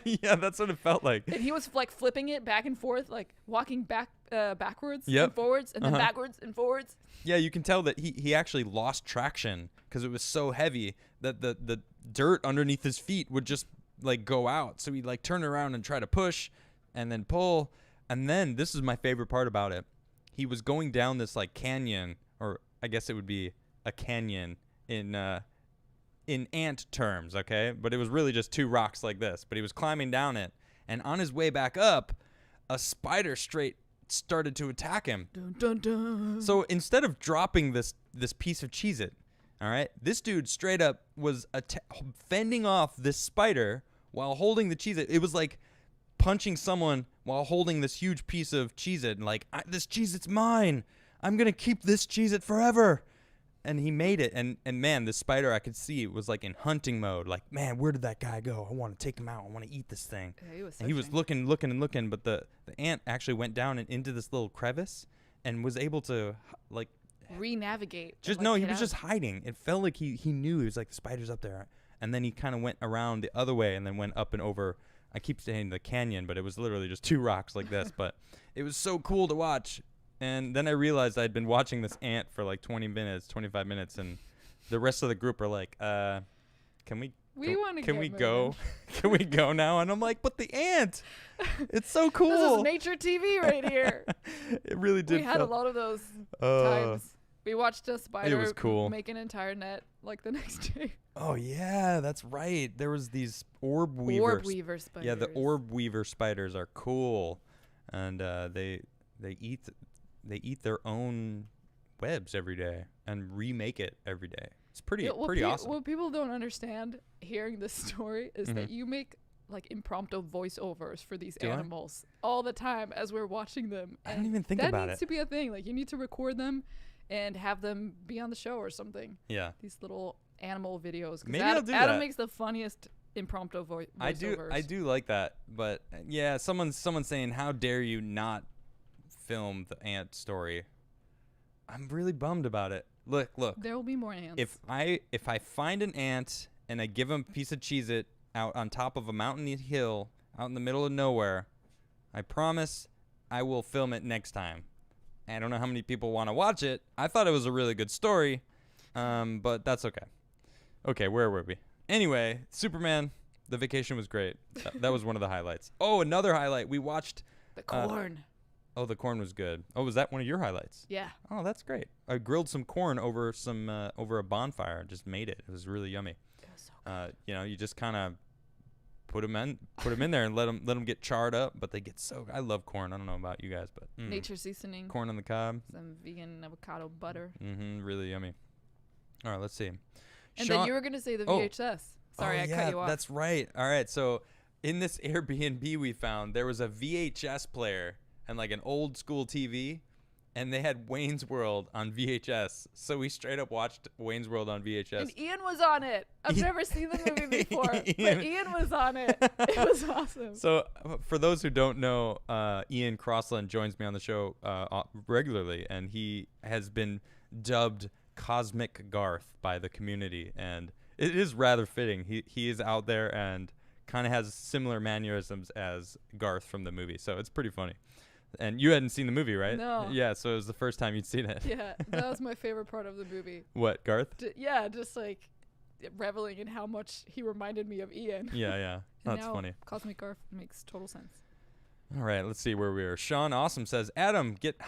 Yeah, that's what it felt like. And he was like flipping it back and forth, like walking backwards and forwards and then backwards and forwards. Yeah, you can tell that he actually lost traction because it was so heavy that the dirt underneath his feet would just like go out. So he'd like turn around and try to push and then pull. And then this is my favorite part about it. He was going down this like canyon, or I guess it would be a canyon in ant terms, okay? But it was really just two rocks like this. But he was climbing down it, and on his way back up, a spider started to attack him. Dun, dun, dun. So instead of dropping this piece of Cheez-It, all right, this dude straight up was fending off this spider while holding the Cheez-It. It was like punching someone while holding this huge piece of Cheez-It, and like, this Cheez-It's mine. I'm going to keep this Cheez-It forever. And he made it. And man, the spider, I could see, was like in hunting mode. Like, man, where did that guy go? I want to take him out. I want to eat this thing. Yeah, and he was looking. But the ant actually went down and into this little crevice and was able to, like, re-navigate. Just no, he was just hiding. It felt like he knew. He was like, the spider's up there. And then he kind of went around the other way and then went up and over. I keep saying the canyon, but it was literally just 2 rocks like this. But it was so cool to watch. And then I realized I'd been watching this ant for like 25 minutes, and the rest of the group are like, can we go? Can we go now? And I'm like, but the ant, it's so cool. This is nature TV right here. It really did. We had a lot of those times. We watched a spider make an entire net like the next day. Oh, yeah, that's right. There was these orb weaver spiders. Yeah, the orb weaver spiders are cool. And they eat their own webs every day and remake it every day. It's pretty awesome. What people don't understand hearing this story is that you make like impromptu voiceovers for these animals all the time as we're watching them. I didn't even think about it. That needs to be a thing. Like, you need to record them and have them be on the show or something. Yeah. These little animal videos. Maybe I'll do that. Adam makes the funniest impromptu voiceovers. I do like that. But yeah, someone's saying, how dare you not film the ant story. I'm really bummed about it. Look. There will be more ants. If I find an ant and I give him a piece of Cheez-It out on top of a mountain hill out in the middle of nowhere, I promise I will film it next time. I don't know how many people want to watch it. I thought it was a really good story, but that's okay. Okay, where were we? Anyway, Superman, the vacation was great. That was one of the highlights. Oh, another highlight. We watched the corn. Oh, the corn was good. Oh, was that one of your highlights? Yeah. Oh, that's great. I grilled some corn over a bonfire. Just made it. It was really yummy. It was so good. You just kind of put them in there and let them get charred up. But they get so. I love corn. I don't know about you guys, but nature seasoning. Corn on the cob. Some vegan avocado butter. Really yummy. All right, let's see. And then you were gonna say the VHS. Sorry, I cut you off. That's right. All right, so in this Airbnb we found, there was a VHS player and like an old school TV, and they had Wayne's World on VHS. So we straight up watched Wayne's World on VHS. And Ian was on it. I've never seen the movie before, but Ian was on it. It was awesome. So for those who don't know, Ian Crossland joins me on the show regularly, and he has been dubbed Cosmic Garth by the community, and it is rather fitting. He is out there and kind of has similar mannerisms as Garth from the movie, so it's pretty funny. And you hadn't seen the movie, right? No. Yeah, so it was the first time you'd seen it. Yeah, that was my favorite part of the movie. What, Garth? Just like reveling in how much he reminded me of Ian. Yeah. That's funny. Cosmic Garth makes total sense. All right, let's see where we are. Sean Awesome says, Adam gets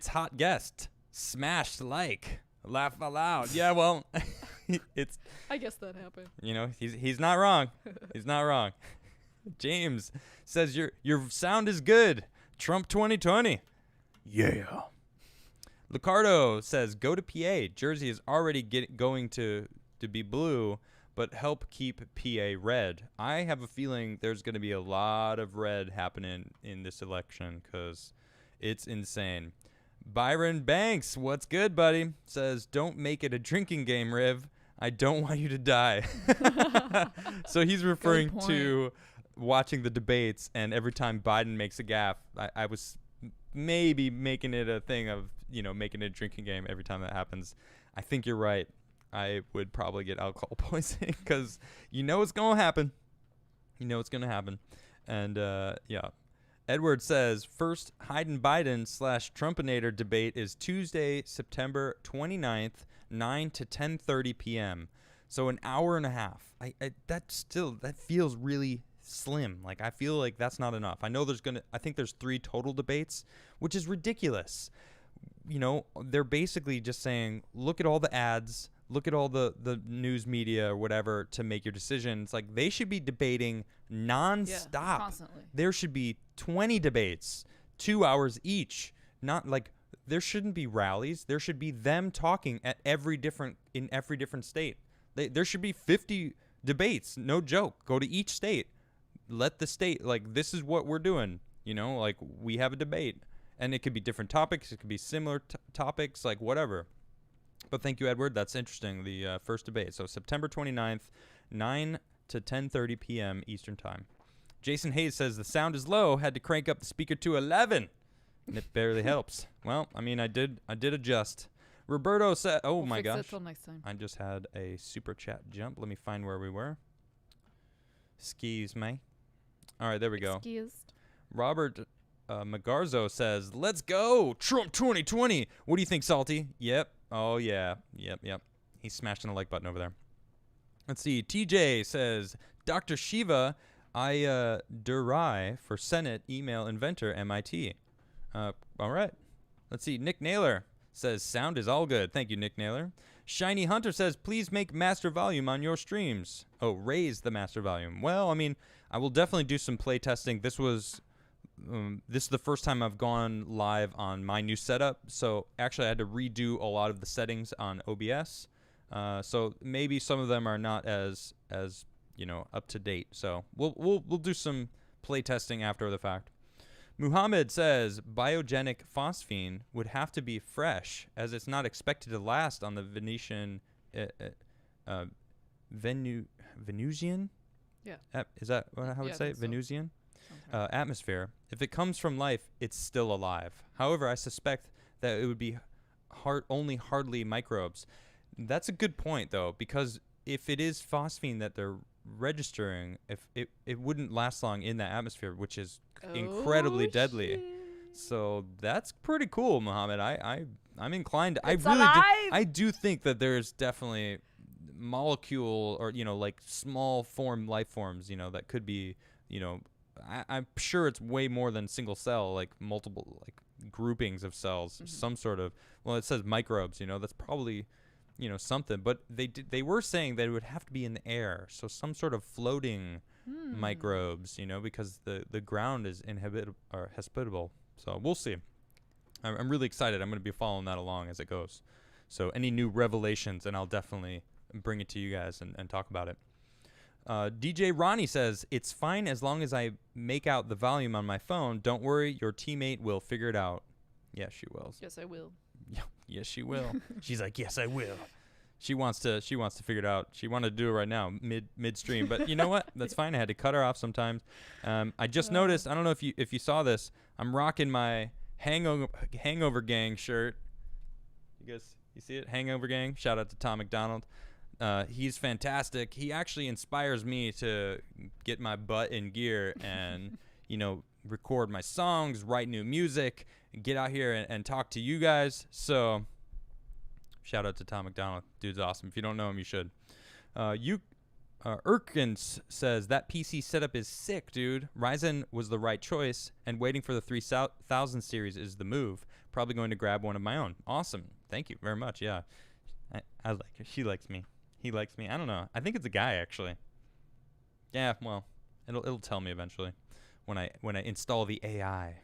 hot guest. Smashed like. Laugh out loud. Yeah, well, it's. I guess that happened. He's not wrong. He's not wrong. James says your sound is good. Trump 2020. Yeah. Licardo says, go to PA. Jersey is already going to be blue, but help keep PA red. I have a feeling there's going to be a lot of red happening in this election because it's insane. Byron Banks, what's good, buddy? Says, don't make it a drinking game, Riv. I don't want you to die. So he's referring to watching the debates, and every time Biden makes a gaffe, I was maybe making it a thing of, making it a drinking game every time that happens. I think you're right. I would probably get alcohol poisoning because it's going to happen. It's going to happen. And, yeah. Edward says, first Biden / Trumpinator debate is Tuesday, September 29th, 9 to 10:30 p.m. So an hour and a half. That feels really slim. Like, I feel like that's not enough. I think there's 3 total debates, which is ridiculous. They're basically just saying, look at all the ads, look at all the news media or whatever to make your decision. It's like they should be debating nonstop. Yeah, constantly. There should be 20 debates, 2 hours each. Not like there shouldn't be rallies. There should be them talking in every different state. There should be 50 debates. No joke. Go to each state. Let the state, like, this is what we're doing. Like, we have a debate. And it could be different topics. It could be similar topics, like whatever. But thank you, Edward. That's interesting, the first debate. So September 29th, 9 to 10:30 p.m. Eastern Time. Jason Hayes says, the sound is low. Had to crank up the speaker to 11. And it barely helps. Well, I mean, I did adjust. Roberto said, oh, my gosh. Till next time. I just had a super chat jump. Let me find where we were. Excuse me. All right, there we go. Excused. Robert Magarzo says, let's go. Trump 2020. What do you think, Salty? Yep. Oh, yeah. Yep. He's smashing the like button over there. Let's see. TJ says, Dr. Shiva, I Durai for Senate email inventor MIT. All right. Let's see. Nick Naylor says, sound is all good. Thank you, Nick Naylor. Shiny Hunter says, please make master volume on your streams. Oh, raise the master volume. Well, I mean, I will definitely do some play testing. This is the first time I've gone live on my new setup. So actually, I had to redo a lot of the settings on OBS. So maybe some of them are not as up to date. So we'll do some play testing after the fact. Muhammad says biogenic phosphine would have to be fresh, as it's not expected to last on the Venusian Venusian. Yeah. Is that how would say it? Venusian atmosphere. If it comes from life, it's still alive. However, I suspect that it would be only hardly microbes. That's a good point, though, because if it is phosphine that they're registering, if it wouldn't last long in that atmosphere, which is incredibly deadly. Shit. So that's pretty cool, Muhammad. I'm inclined. It's alive. I do think that there's definitely molecule or like small form life forms that could be I'm sure it's way more than single cell, like multiple like groupings of cells, Mm-hmm. some sort of, well, it says microbes, that's probably something, but they were saying that it would have to be in the air, so some sort of floating microbes, because the ground is hospitable. So we'll see. I'm really excited. I'm going to be following that along as it goes. So any new revelations, and I'll definitely bring it to you guys and talk about it. DJ Ronnie says, it's fine as long as I make out the volume on my phone. Don't worry, your teammate will figure it out. Yes, she will. Yes, I will. Yes, she will. She's like, yes, I will. She wants to figure it out. She wanted to do it right now, midstream. But you know what? That's fine. I had to cut her off sometimes. I just noticed. I don't know if you saw this. I'm rocking my Hangover Gang shirt. You see it? Hangover Gang. Shout out to Tom McDonald. He's fantastic. He actually inspires me to get my butt in gear and record my songs, write new music, get out here and talk to you guys. So shout out to Tom McDonald. Dude's awesome. If you don't know him, you should. Erkins says, that PC setup is sick, dude. Ryzen was the right choice, and waiting for the 3000 series is the move. Probably going to grab one of my own. Awesome. Thank you very much. Yeah. I like her. She likes me. He likes me. I don't know. I think it's a guy, actually. Yeah, well, it'll tell me eventually when I install the AI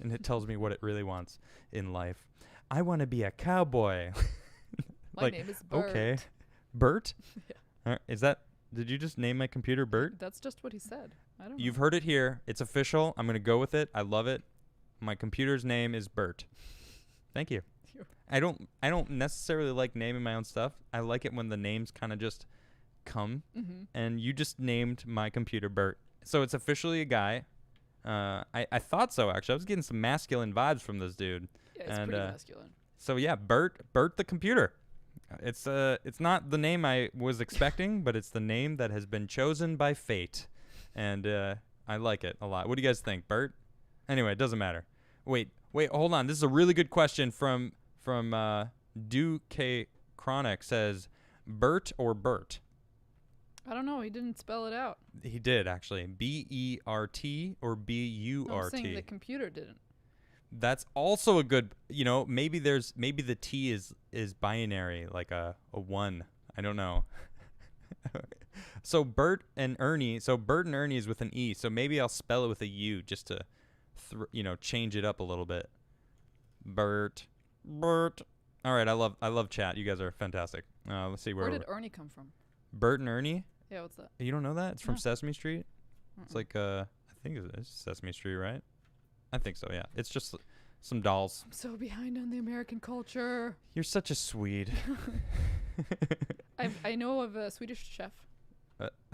and it tells me what it really wants in life. I want to be a cowboy. My name is Bert. Okay. Bert? Yeah. Did you just name my computer Bert? That's just what he said. I don't know. You've heard it here. It's official. I'm going to go with it. I love it. My computer's name is Bert. Thank you. I don't necessarily like naming my own stuff. I like it when the names kind of just come. Mm-hmm. And you just named my computer Bert. So it's officially a guy. I thought so, actually. I was getting some masculine vibes from this dude. Yeah, it's pretty masculine. So yeah, Bert the computer. It's not the name I was expecting, but it's the name that has been chosen by fate. And I like it a lot. What do you guys think, Bert? Anyway, it doesn't matter. Wait, hold on. This is a really good question from Duke Chronic. Says, Bert or Bert? I don't know. He didn't spell it out. He did, actually. B-E-R-T or B-U-R-T? I'm saying the computer didn't. That's also a good, maybe the T is binary, like a 1. I don't know. So Bert and Ernie is with an E. So maybe I'll spell it with a U just to, change it up a little bit. Bert. All right, I love chat. You guys are fantastic. Let's see where did Ernie come from? Bert and Ernie? Yeah, what's that? You don't know that? It's from No. Sesame Street. It's like I think it's Sesame Street, right? I think so. Yeah. It's just some dolls. I'm so behind on the American culture. You're such a Swede. I know of a Swedish chef.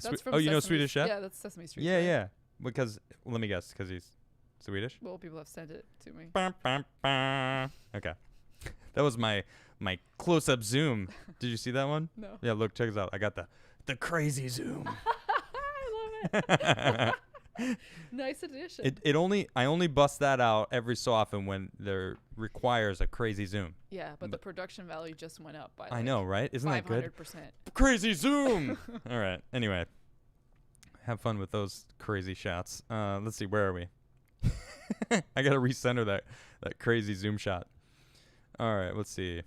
That's from you know Swedish Chef? Yeah, that's Sesame Street. Yeah, right? yeah. Because let me guess, because he's Swedish. Well, people have sent it to me. Okay, that was my close-up zoom. Did you see that one? No. Yeah, look, check this out. I got the crazy zoom. I love it. Nice addition. I only bust that out every so often when there requires a crazy zoom. Yeah, but the production value just went up by I know, right? Isn't that good? 500%. Crazy zoom. All right. Anyway, have fun with those crazy shots. Let's see, where are we? I gotta recenter that crazy zoom shot. All right, let's see.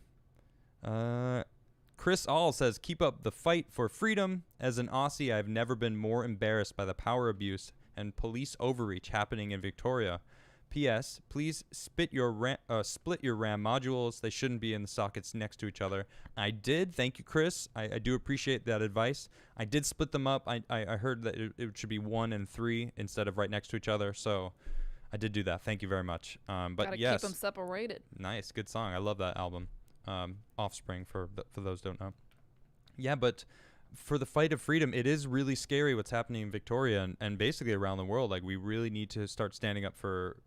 Chris All says, keep up the fight for freedom. As an Aussie, I've never been more embarrassed by the power abuse and police overreach happening in Victoria. P.S. Please split your RAM modules. They shouldn't be in the sockets next to each other. I did. Thank you, Chris. I do appreciate that advice. I did split them up. I heard that it should be 1 and 3 instead of right next to each other. So I did do that. Thank you very much. But gotta yes, keep them separated. Nice, good song. I love that album. Offspring for those who don't know. Yeah, but for the fight of freedom, it is really scary what's happening in Victoria and basically around the world. Like, we really need to start standing up for,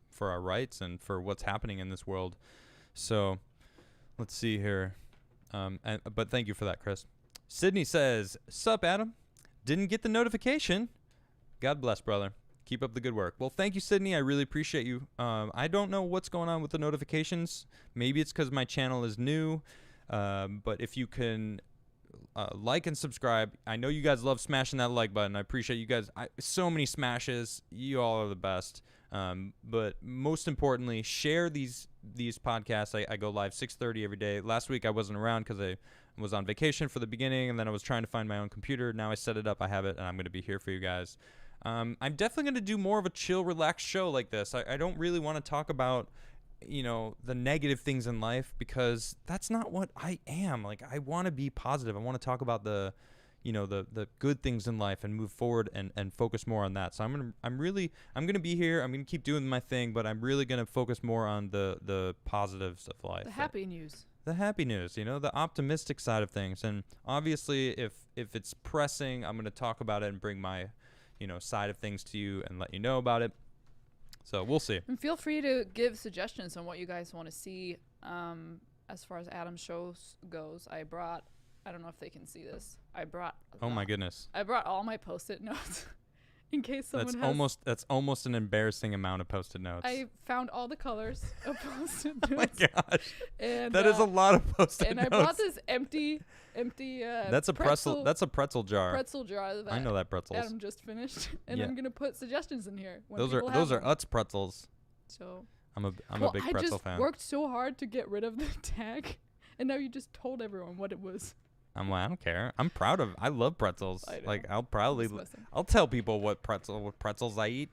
for our rights and for what's happening in this world. So let's see here. But thank you for that, Chris. Sydney says, "Sup, Adam? Didn't get the notification. God bless, brother. Keep up the good work." Well, thank you, Sydney. I really appreciate you. I don't know what's going on with the notifications. Maybe it's because my channel is new. But if you can like and subscribe. I know you guys love smashing that like button. I appreciate you guys. So many smashes. You all are the best. But most importantly, share these podcasts. I go live 6:30 every day. Last week I wasn't around because I was on vacation for the beginning, and then I was trying to find my own computer. Now I set it up. I have it, and I'm going to be here for you guys. I'm definitely going to do more of a chill, relaxed show like this. I don't really want to talk about, the negative things in life, because that's not what I am. Like, I want to be positive. I want to talk about the good things in life and move forward and focus more on that. So I'm going to be here. I'm going to keep doing my thing, but I'm really going to focus more on the positives of life. The happy news. The happy news, the optimistic side of things. And obviously if it's pressing, I'm going to talk about it and bring my side of things to you and let you know about it. So we'll see. And feel free to give suggestions on what you guys want to see. As far as Adam's shows goes, I don't know if they can see this. Oh my goodness. I brought all my Post-it notes in case someone That's almost an embarrassing amount of Post-it notes. I found all the colors of Post-it notes. Oh my gosh. And that is a lot of Post-it notes. And I brought this empty that's a pretzel jar. Pretzel jar that I know that pretzels. Adam just finished. And I'm gonna put suggestions in here. Those are Utz pretzels. So I'm a big pretzel fan. I just worked so hard to get rid of the tag, and now you just told everyone what it was. I don't care. I love pretzels. Like, I'll tell people what pretzels I eat.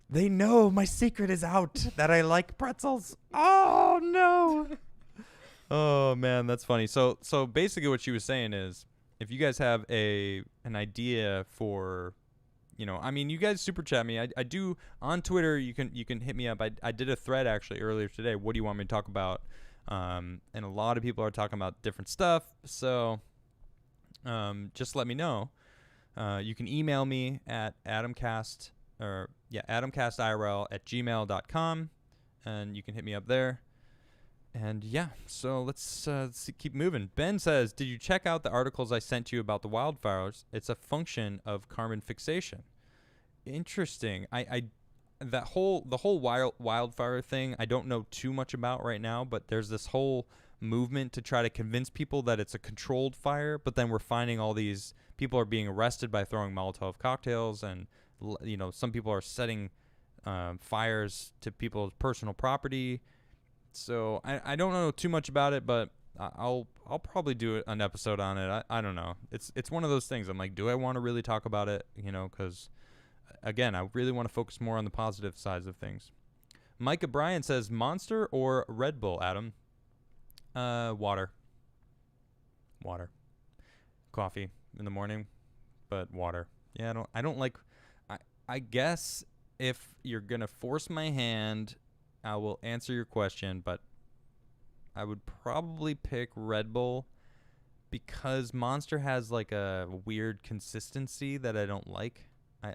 They know my secret is out that I like pretzels. Oh no. Oh man, that's funny. So basically what she was saying is, if you guys have an idea for, you guys super chat me. I do on Twitter. You can hit me up. I did a thread actually earlier today. What do you want me to talk about? And a lot of people are talking about different stuff. So just let me know. You can email me at adamcastirl@gmail.com, and you can hit me up there. And yeah, so let's keep moving. Ben says, "Did you check out the articles I sent you about the wildfires? It's a function of carbon fixation." Interesting. The whole wildfire thing, I don't know too much about right now, but there's this whole movement to try to convince people that it's a controlled fire, but then we're finding all these people are being arrested by throwing Molotov cocktails, and some people are setting fires to people's personal property. So I don't know too much about it, but I'll probably do an episode on it. I don't know. It's one of those things. I'm like, do I want to really talk about it? Because again, I really want to focus more on the positive sides of things. Micah Bryan says, Monster or Red Bull, Adam? Water. Coffee in the morning, but water. Yeah, I don't like. I guess if you're going to force my hand, I will answer your question, but I would probably pick Red Bull because Monster has like a weird consistency that I don't like.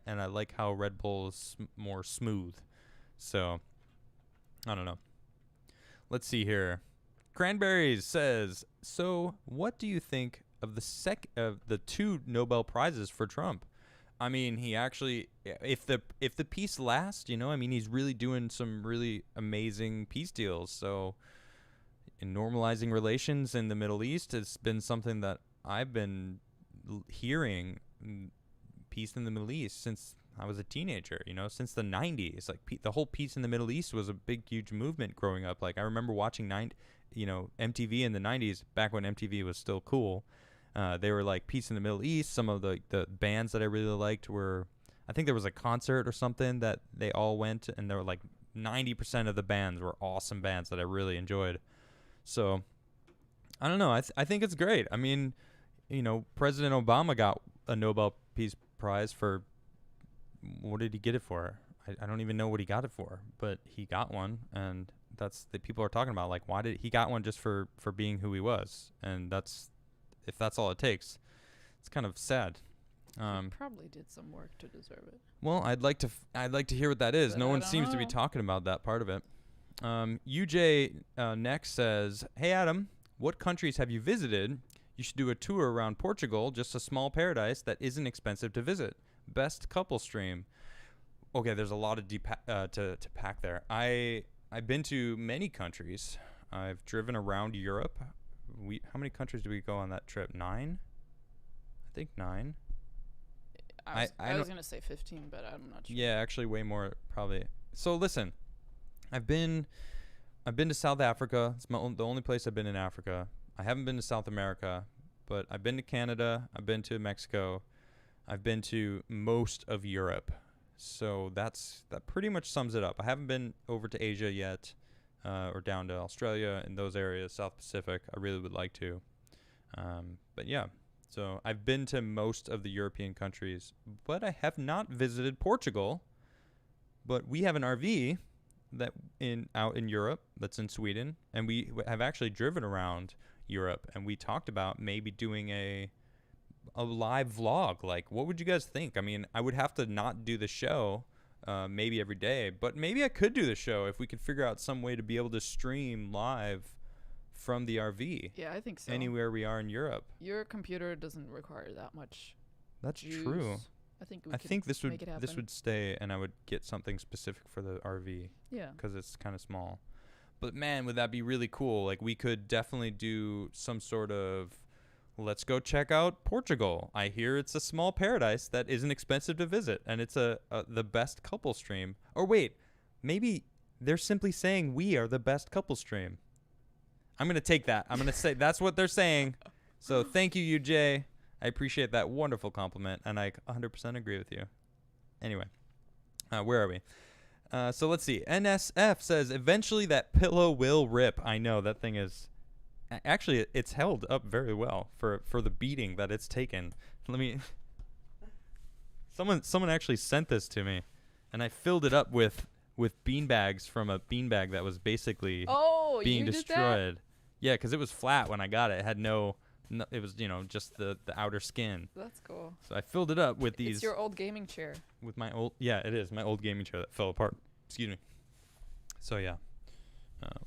And I like how Red Bull is more smooth. So, I don't know. Let's see here. Cranberries says, so what do you think of the 2 Nobel Prizes for Trump? I mean, he actually, if the peace lasts, I mean, he's really doing some really amazing peace deals. So, in normalizing relations in the Middle East has been something that I've been hearing. Peace in the Middle East since I was a teenager, since the 90s. Like the whole peace in the Middle East was a big, huge movement growing up. Like I remember watching MTV in the 90s, back when MTV was still cool. They were like peace in the Middle East. Some of the bands that I really liked were, I think there was a concert or something that they all went, and there were like 90% of the bands were awesome bands that I really enjoyed. So I don't know. I think it's great. I mean, President Obama got a Nobel Peace Prize for, what did he get it for? I don't even know what he got it for, but he got one, and that's the people are talking about. Like, why did he got one? Just for being who he was, and if that's all it takes, it's kind of sad. He probably did some work to deserve it. Well, I'd like to hear what that is. But no one seems to be talking about that part of it. UJ next says, hey Adam, what countries have you visited? You should do a tour around Portugal, just a small paradise that isn't expensive to visit. Best couple stream. Okay, there's a lot of to pack there. I've been to many countries. I've driven around Europe. How many countries did we go on that trip? 9? I think 9. I was going to say 15, but I'm not sure. Yeah, actually way more probably. So listen, I've been to South Africa. It's the only place I've been in Africa. I haven't been to South America, but I've been to Canada. I've been to Mexico. I've been to most of Europe. So that pretty much sums it up. I haven't been over to Asia yet, or down to Australia and those areas, South Pacific. I really would like to. But yeah, so I've been to most of the European countries, but I have not visited Portugal. But we have an RV out in Europe that's in Sweden, and we have actually driven around Europe, and we talked about maybe doing a live vlog. Like, what would you guys think? I mean, I would have to not do the show maybe every day, but maybe I could do the show if we could figure out some way to be able to stream live from the RV. Yeah, I think so. Anywhere we are in Europe. Your computer doesn't require that much. That's juice. True. I think this would stay, and I would get something specific for the RV. Yeah. Because it's kind of small. But man, would that be really cool? Like, we could definitely do some sort of, let's go check out Portugal. I hear it's a small paradise that isn't expensive to visit, and it's the best couple stream. Or wait, maybe they're simply saying we are the best couple stream. I'm going to take that. I'm going to say that's what they're saying. So thank you, UJ. I appreciate that wonderful compliment, and I 100% agree with you. Anyway, where are we? So let's see. NSF says, eventually that pillow will rip. I know, that thing is... Actually, it's held up very well for the beating that it's taken. Let me... Someone actually sent this to me, and I filled it up with beanbags from a beanbag that was basically being destroyed. Did that? Yeah, because it was flat when I got it. It had no, it was, just the outer skin. That's cool. So I filled it up with these. It's your old gaming chair. With my old, yeah, it is my old gaming chair that fell apart. Excuse me. So yeah.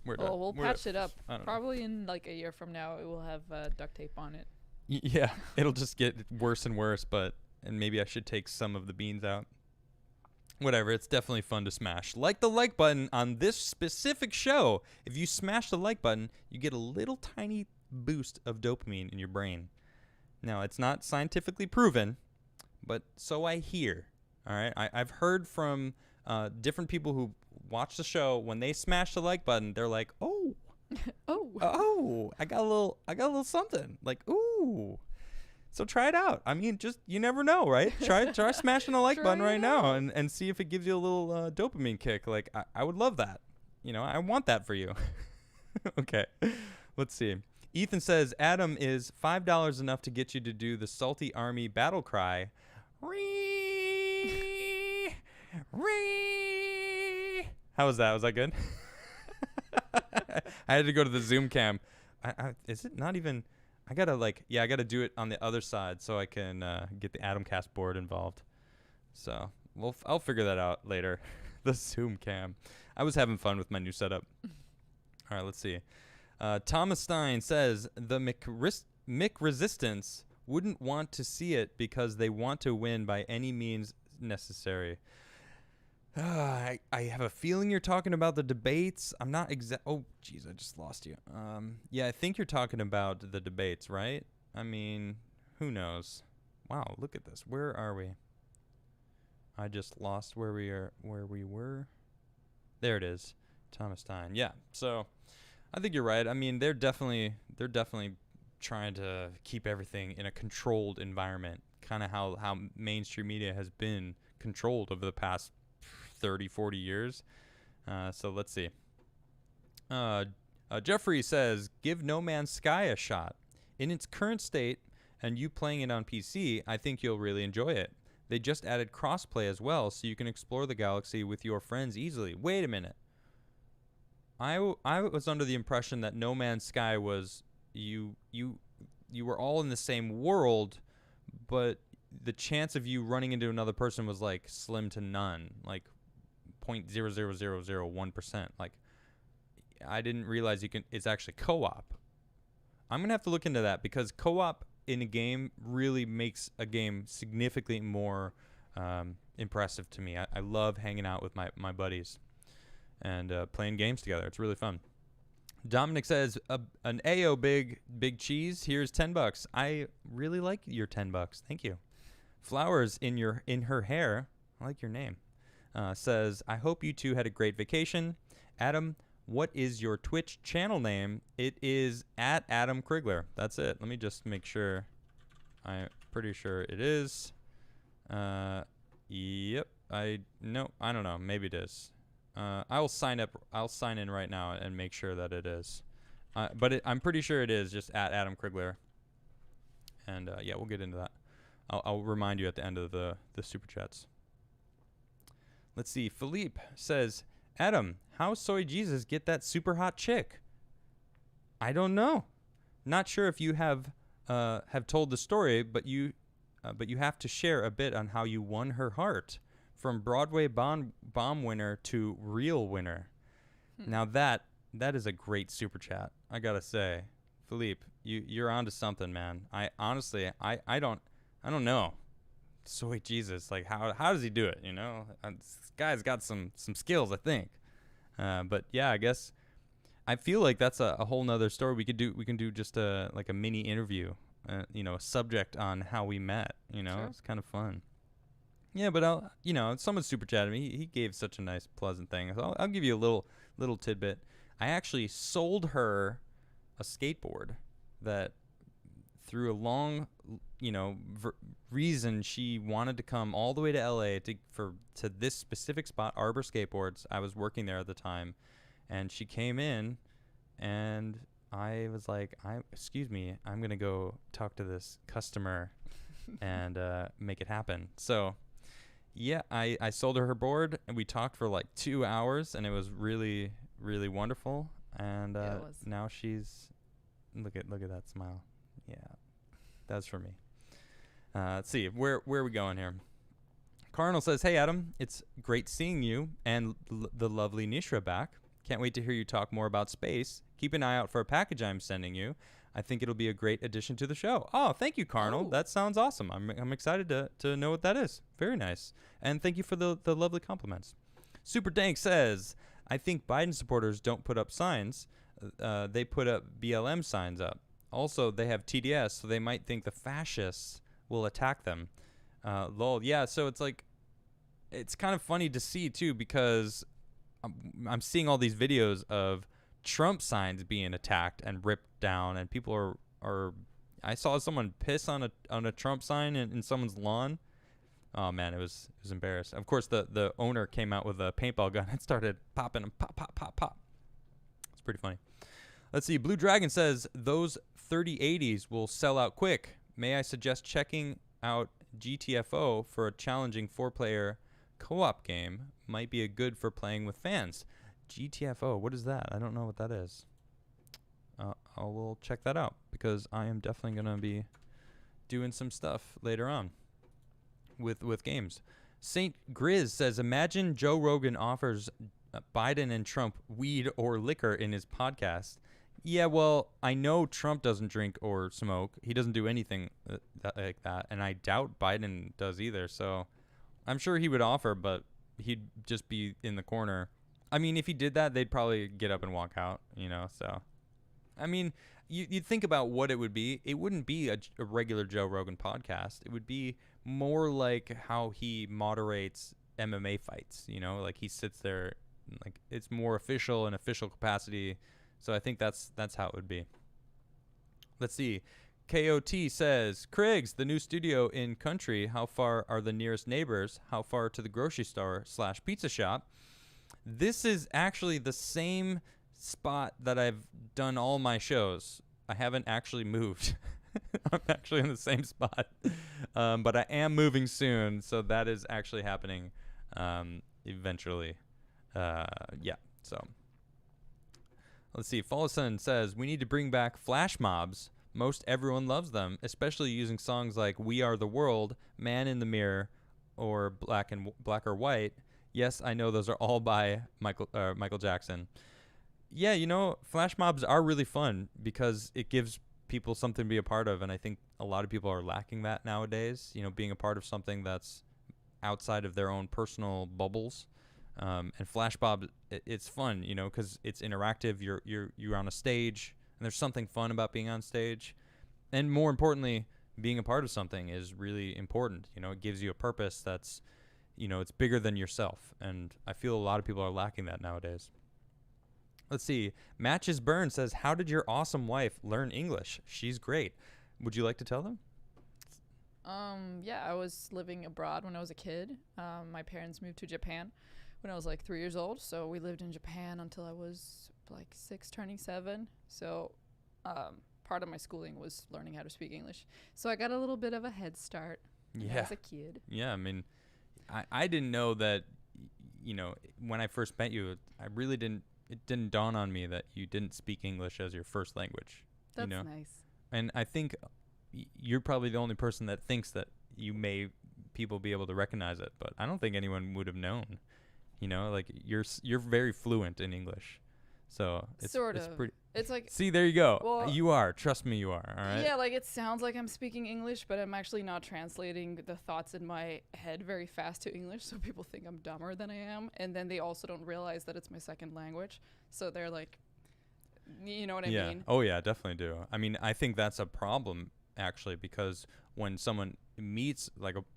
We'll patch it up. Probably in like a year from now, it will have duct tape on it. Yeah, it'll just get worse and worse, and maybe I should take some of the beans out. Whatever, it's definitely fun to smash. Like the like button on this specific show. If you smash the like button, you get a little tiny boost of dopamine in your brain. Now, it's not scientifically proven, but so I hear. All right, I've heard from different people who watch the show. When they smash the like button, they're like, "Oh, I got a little something." Like, "Ooh." So try it out. I mean, just, you never know, right? Try smashing the like button right now and see if it gives you a little dopamine kick. Like, I would love that. I want that for you. Okay, let's see. Ethan says, Adam, is $5 enough to get you to do the Salty Army battle cry? Ree, ree. How was that? Was that good? I had to go to the Zoom cam. Is it not even? I gotta I gotta do it on the other side so I can get the Adamcast board involved. So I'll figure that out later. The Zoom cam. I was having fun with my new setup. All right, let's see. Thomas Stein says the Mick Resistance wouldn't want to see it because they want to win by any means necessary. I have a feeling you're talking about the debates. I'm not Oh, jeez, I just lost you. Yeah, I think you're talking about the debates, right? I mean, who knows? Wow, look at this. Where are we? I just lost where we were. There it is. Thomas Stein. Yeah. So, I think you're right. I mean, they're definitely trying to keep everything in a controlled environment, kind of how mainstream media has been controlled over the past 30, 40 years. So let's see. Jeffrey says, give No Man's Sky a shot. In its current state, and you playing it on PC, I think you'll really enjoy it. They just added crossplay as well, so you can explore the galaxy with your friends easily. Wait a minute. I was under the impression that No Man's Sky was you were all in the same world, but the chance of you running into another person was like slim to none, like 0.00001%. Like, I didn't realize it's actually co-op. I'm gonna have to look into that because co-op in a game really makes a game significantly more impressive to me. I love hanging out with my buddies and playing games together. It's really fun. Dominic says, an AO big cheese. Here's $10. I really like your $10. Thank you. Flowers in her hair. I like your name. Says, I hope you two had a great vacation. Adam, what is your Twitch channel name? It is at Adam Crigler. That's it. Let me just make sure. I'm pretty sure it is. Yep. I don't know. Maybe it is. I will sign up. I'll sign in right now and make sure that it is. But I'm pretty sure it is just at Adam Crigler. And yeah, we'll get into that. I'll remind you at the end of the super chats. Let's see. Philippe says, Adam, how Soy Jesus get that super hot chick? I don't know. Not sure if you have told the story, but you have to share a bit on how you won her heart. From Broadway bomb winner to real winner. Now that is a great super chat. I gotta say, Philippe, you're onto something, man. I honestly don't know. Soy Jesus, like how does he do it? You know, this guy's got some skills, I think. But yeah, I guess I feel like that's a whole nother story. We can do just a mini interview. A subject on how we met. You know, Sure. It's kind of fun. Yeah, but someone super chatted me. He gave such a nice, pleasant thing. So I'll give you a little tidbit. I actually sold her a skateboard that, through a long, reason, she wanted to come all the way to LA to this specific spot, Arbor Skateboards. I was working there at the time, and she came in, and I was like, excuse me, I'm gonna go talk to this customer and make it happen. So. Yeah, I sold her board, and we talked for like 2 hours, and it was really, really wonderful. And now she's look at that smile. Yeah, that's for me. Let's see, where are we going here? Cardinal says, hey, Adam, it's great seeing you and the lovely Nishra back. Can't wait to hear you talk more about space. Keep an eye out for a package I'm sending you. I think it'll be a great addition to the show. Oh, thank you, Carnal. Oh. That sounds awesome. I'm excited to know what that is. Very nice. And thank you for the lovely compliments. Super Dank says, I think Biden supporters don't put up signs. They put up BLM signs up. Also, they have TDS, so they might think the fascists will attack them. Lol. Yeah, so it's kind of funny to see, too, because I'm seeing all these videos of Trump signs being attacked and ripped down, and people are I saw someone piss on a Trump sign in someone's lawn. Oh man, it was embarrassing. Of course, the owner came out with a paintball gun and started popping them, pop pop pop pop. It's pretty funny. Let's see. Blue Dragon says those 3080s will sell out quick. May I suggest checking out GTFO for a challenging 4-player co-op game might be a good for playing with fans. GTFO, what is that? I don't know what that is. I will check that out because I am definitely going to be doing some stuff later on with games. St. Grizz says, imagine Joe Rogan offers Biden and Trump weed or liquor in his podcast. Yeah, well, I know Trump doesn't drink or smoke. He doesn't do anything like that, and I doubt Biden does either. So I'm sure he would offer, but he'd just be in the corner. I mean, if he did that, they'd probably get up and walk out, so... I mean, you think about what it would be. It wouldn't be a regular Joe Rogan podcast. It would be more like how he moderates MMA fights, like he sits there, like it's more official in official capacity. So I think that's how it would be. Let's see. KOT says, Criggs, the new studio in country, how far are the nearest neighbors? How far to the grocery store / pizza shop? This is actually the same spot that I've done all my shows. I haven't actually moved. I'm actually in the same spot. But I am moving soon, so that is actually happening eventually. So let's see. Fallason says, we need to bring back flash mobs. Most everyone loves them, especially using songs like We Are the World, Man in the Mirror, or Black or White. Yes, I know those are all by Michael Jackson. Yeah, flash mobs are really fun because it gives people something to be a part of, and I think a lot of people are lacking that nowadays, being a part of something that's outside of their own personal bubbles. And flash mob, it's fun, because it's interactive. You're on a stage, and there's something fun about being on stage. And more importantly, being a part of something is really important. It gives you a purpose that's, it's bigger than yourself, and I feel a lot of people are lacking that nowadays. Let's see. Matches Burn says, how did your awesome wife learn English? She's great. Would you like to tell them? Yeah, I was living abroad when I was a kid. My parents moved to Japan when I was like 3 years old. So we lived in Japan until I was like 6, turning 7. So part of my schooling was learning how to speak English. So I got a little bit of a head start as a kid. Yeah, I mean, I didn't know that, when I first met you, it didn't dawn on me that you didn't speak English as your first language. That's nice. And I think you're probably the only person that thinks that people be able to recognize it, but I don't think anyone would have known. Like you're very fluent in English. So it's pretty. It's like, see, there you go. Well, you are. Trust me, you are. All right. Yeah, like it sounds like I'm speaking English, but I'm actually not translating the thoughts in my head very fast to English, so people think I'm dumber than I am, and then they also don't realize that it's my second language. So they're like, you know what I mean? Oh yeah, definitely do. I mean, I think that's a problem actually, because when someone meets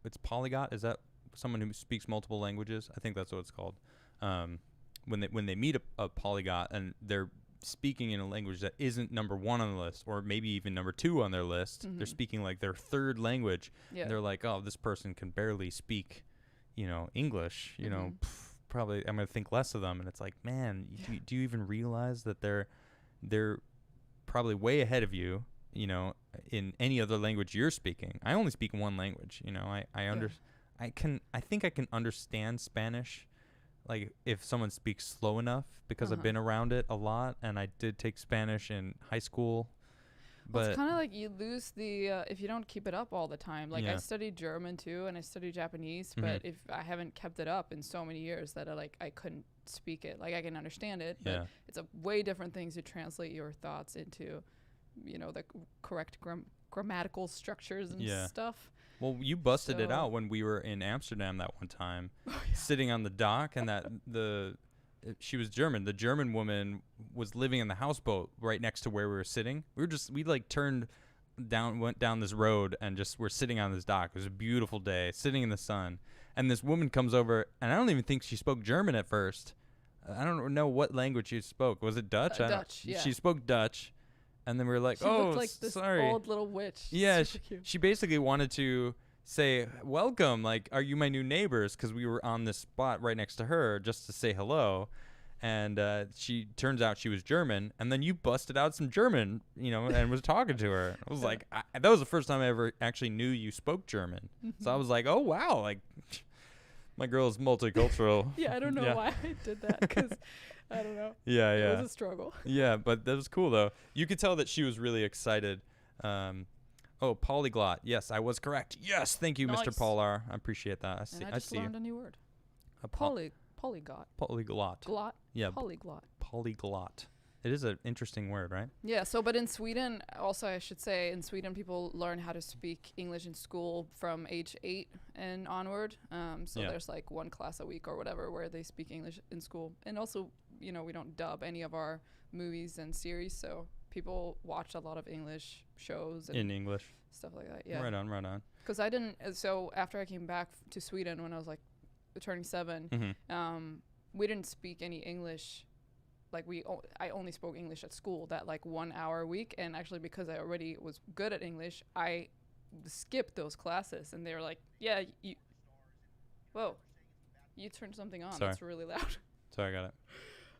it's polyglot. Is that someone who speaks multiple languages? I think that's what it's called. When they meet a polyglot and they're speaking in a language that isn't number 1 on the list, or maybe even number 2 on their list, they're speaking like their third language. Yeah. And they're like, oh, this person can barely speak, English. Probably I'm gonna think less of them. And it's like, man, do you even realize that they're probably way ahead of you, in any other language you're speaking? I only speak one language. I think I can understand Spanish. Like if someone speaks slow enough, because I've been around it a lot, and I did take Spanish in high school. But it's kind of like you lose the if you don't keep it up all the time. Like I studied German too, and I studied Japanese, but if I haven't kept it up in so many years that I couldn't speak it. Like I can understand it, but it's a way different thing to translate your thoughts into, the correct grammatical structures and stuff. Well, you busted it out when we were in Amsterdam that one time, sitting on the dock, and she was German. The German woman was living in the houseboat right next to where we were sitting. We went down this road and just were sitting on this dock. It was a beautiful day, sitting in the sun. And this woman comes over, and I don't even think she spoke German at first. I don't know what language she spoke. Was it Dutch? Dutch, yeah. She spoke Dutch. And then we were like, she oh, looked like this sorry. old little witch. Yeah, she basically wanted to say, welcome, like, are you my new neighbors? Because we were on this spot right next to her just to say hello. And turns out she was German. And then you busted out some German, and was talking to her. I was like, that was the first time I ever actually knew you spoke German. So I was like, oh, wow, like, My girl's multicultural. Yeah, I don't know why I did that because I don't know. Yeah. It was a struggle. Yeah, but that was cool though. You could tell that she was really excited. Polyglot. Yes, I was correct. Yes, thank you, Nice. Mr. Polar. I appreciate that. I just learned a new word. Polyglot. Polyglot. Glot. Yeah. Polyglot. Polyglot. It is an interesting word, right? Yeah. So, but in Sweden, also I should say, in Sweden, people learn how to speak English in school from age 8 and onward. So there's like one class a week or whatever where they speak English in school, and also, we don't dub any of our movies and series, so people watch a lot of English shows and in English, stuff like that. Yeah. Right on. Because I didn't. So after I came back to Sweden when I was like turning 7, we didn't speak any English. Like I only spoke English at school that like 1 hour a week, and actually because I already was good at English, I skipped those classes, and they were like, "Yeah, whoa, you turned something on. Sorry. That's really loud." Sorry, I got it.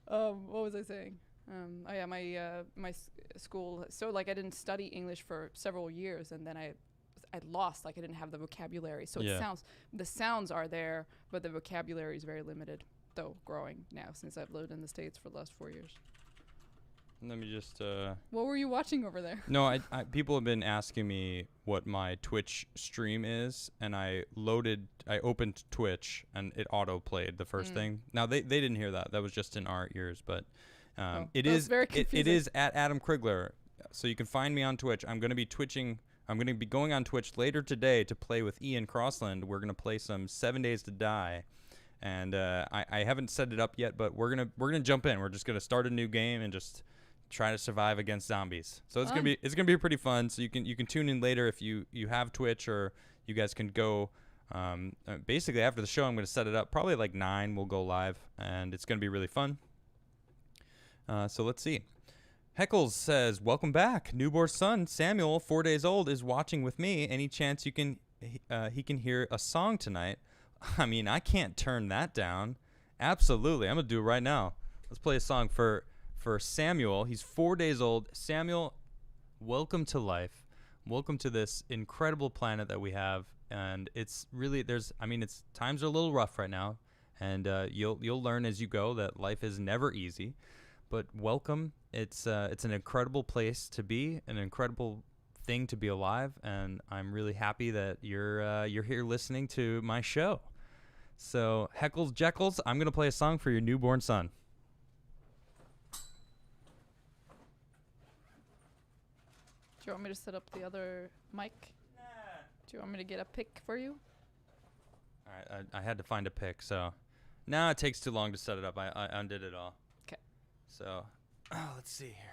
What was I saying? My school. So like I didn't study English for several years, and then I lost. Like I didn't have the vocabulary. So the sounds are there, but the vocabulary is very limited. Though growing now since I've lived in the States for the last 4 years. Let me just. What were you watching over there? No, I people have been asking me what my Twitch stream is, and I opened Twitch and it auto played the first thing. Now they didn't hear that. That was just in our ears, but it is at Adam Crigler. So you can find me on Twitch. I'm going to be twitching. I'm going to be going on Twitch later today to play with Ian Crossland. We're going to play some 7 Days to Die. And I haven't set it up yet, but we're gonna jump in. We're just gonna start a new game and just try to survive against zombies. So it's gonna be pretty fun. So you can tune in later if you have Twitch, or you guys can go. Basically after the show, I'm gonna set it up. Probably like 9 we'll go live, and it's gonna be really fun. So let's see. Heckles says, "Welcome back. Newborn son Samuel, 4 days old, is watching with me. Any chance he can hear a song tonight?" I mean, I can't turn that down. Absolutely. I'm going to do it right now. Let's play a song for Samuel. He's 4 days old. Samuel, welcome to life. Welcome to this incredible planet that we have. And it's really, it's times are a little rough right now. And you'll learn as you go that life is never easy. But welcome. It's an incredible place to be, an incredible thing to be alive, and I'm really happy that you're here listening to my show. So Heckles Jeckles, I'm gonna play a song for your newborn son. Do you want me to set up the other mic? Nah. Do you want me to get a pick for you? All right, I had to find a pick, so now it takes too long to set it up. I undid it all. Okay. So, let's see here.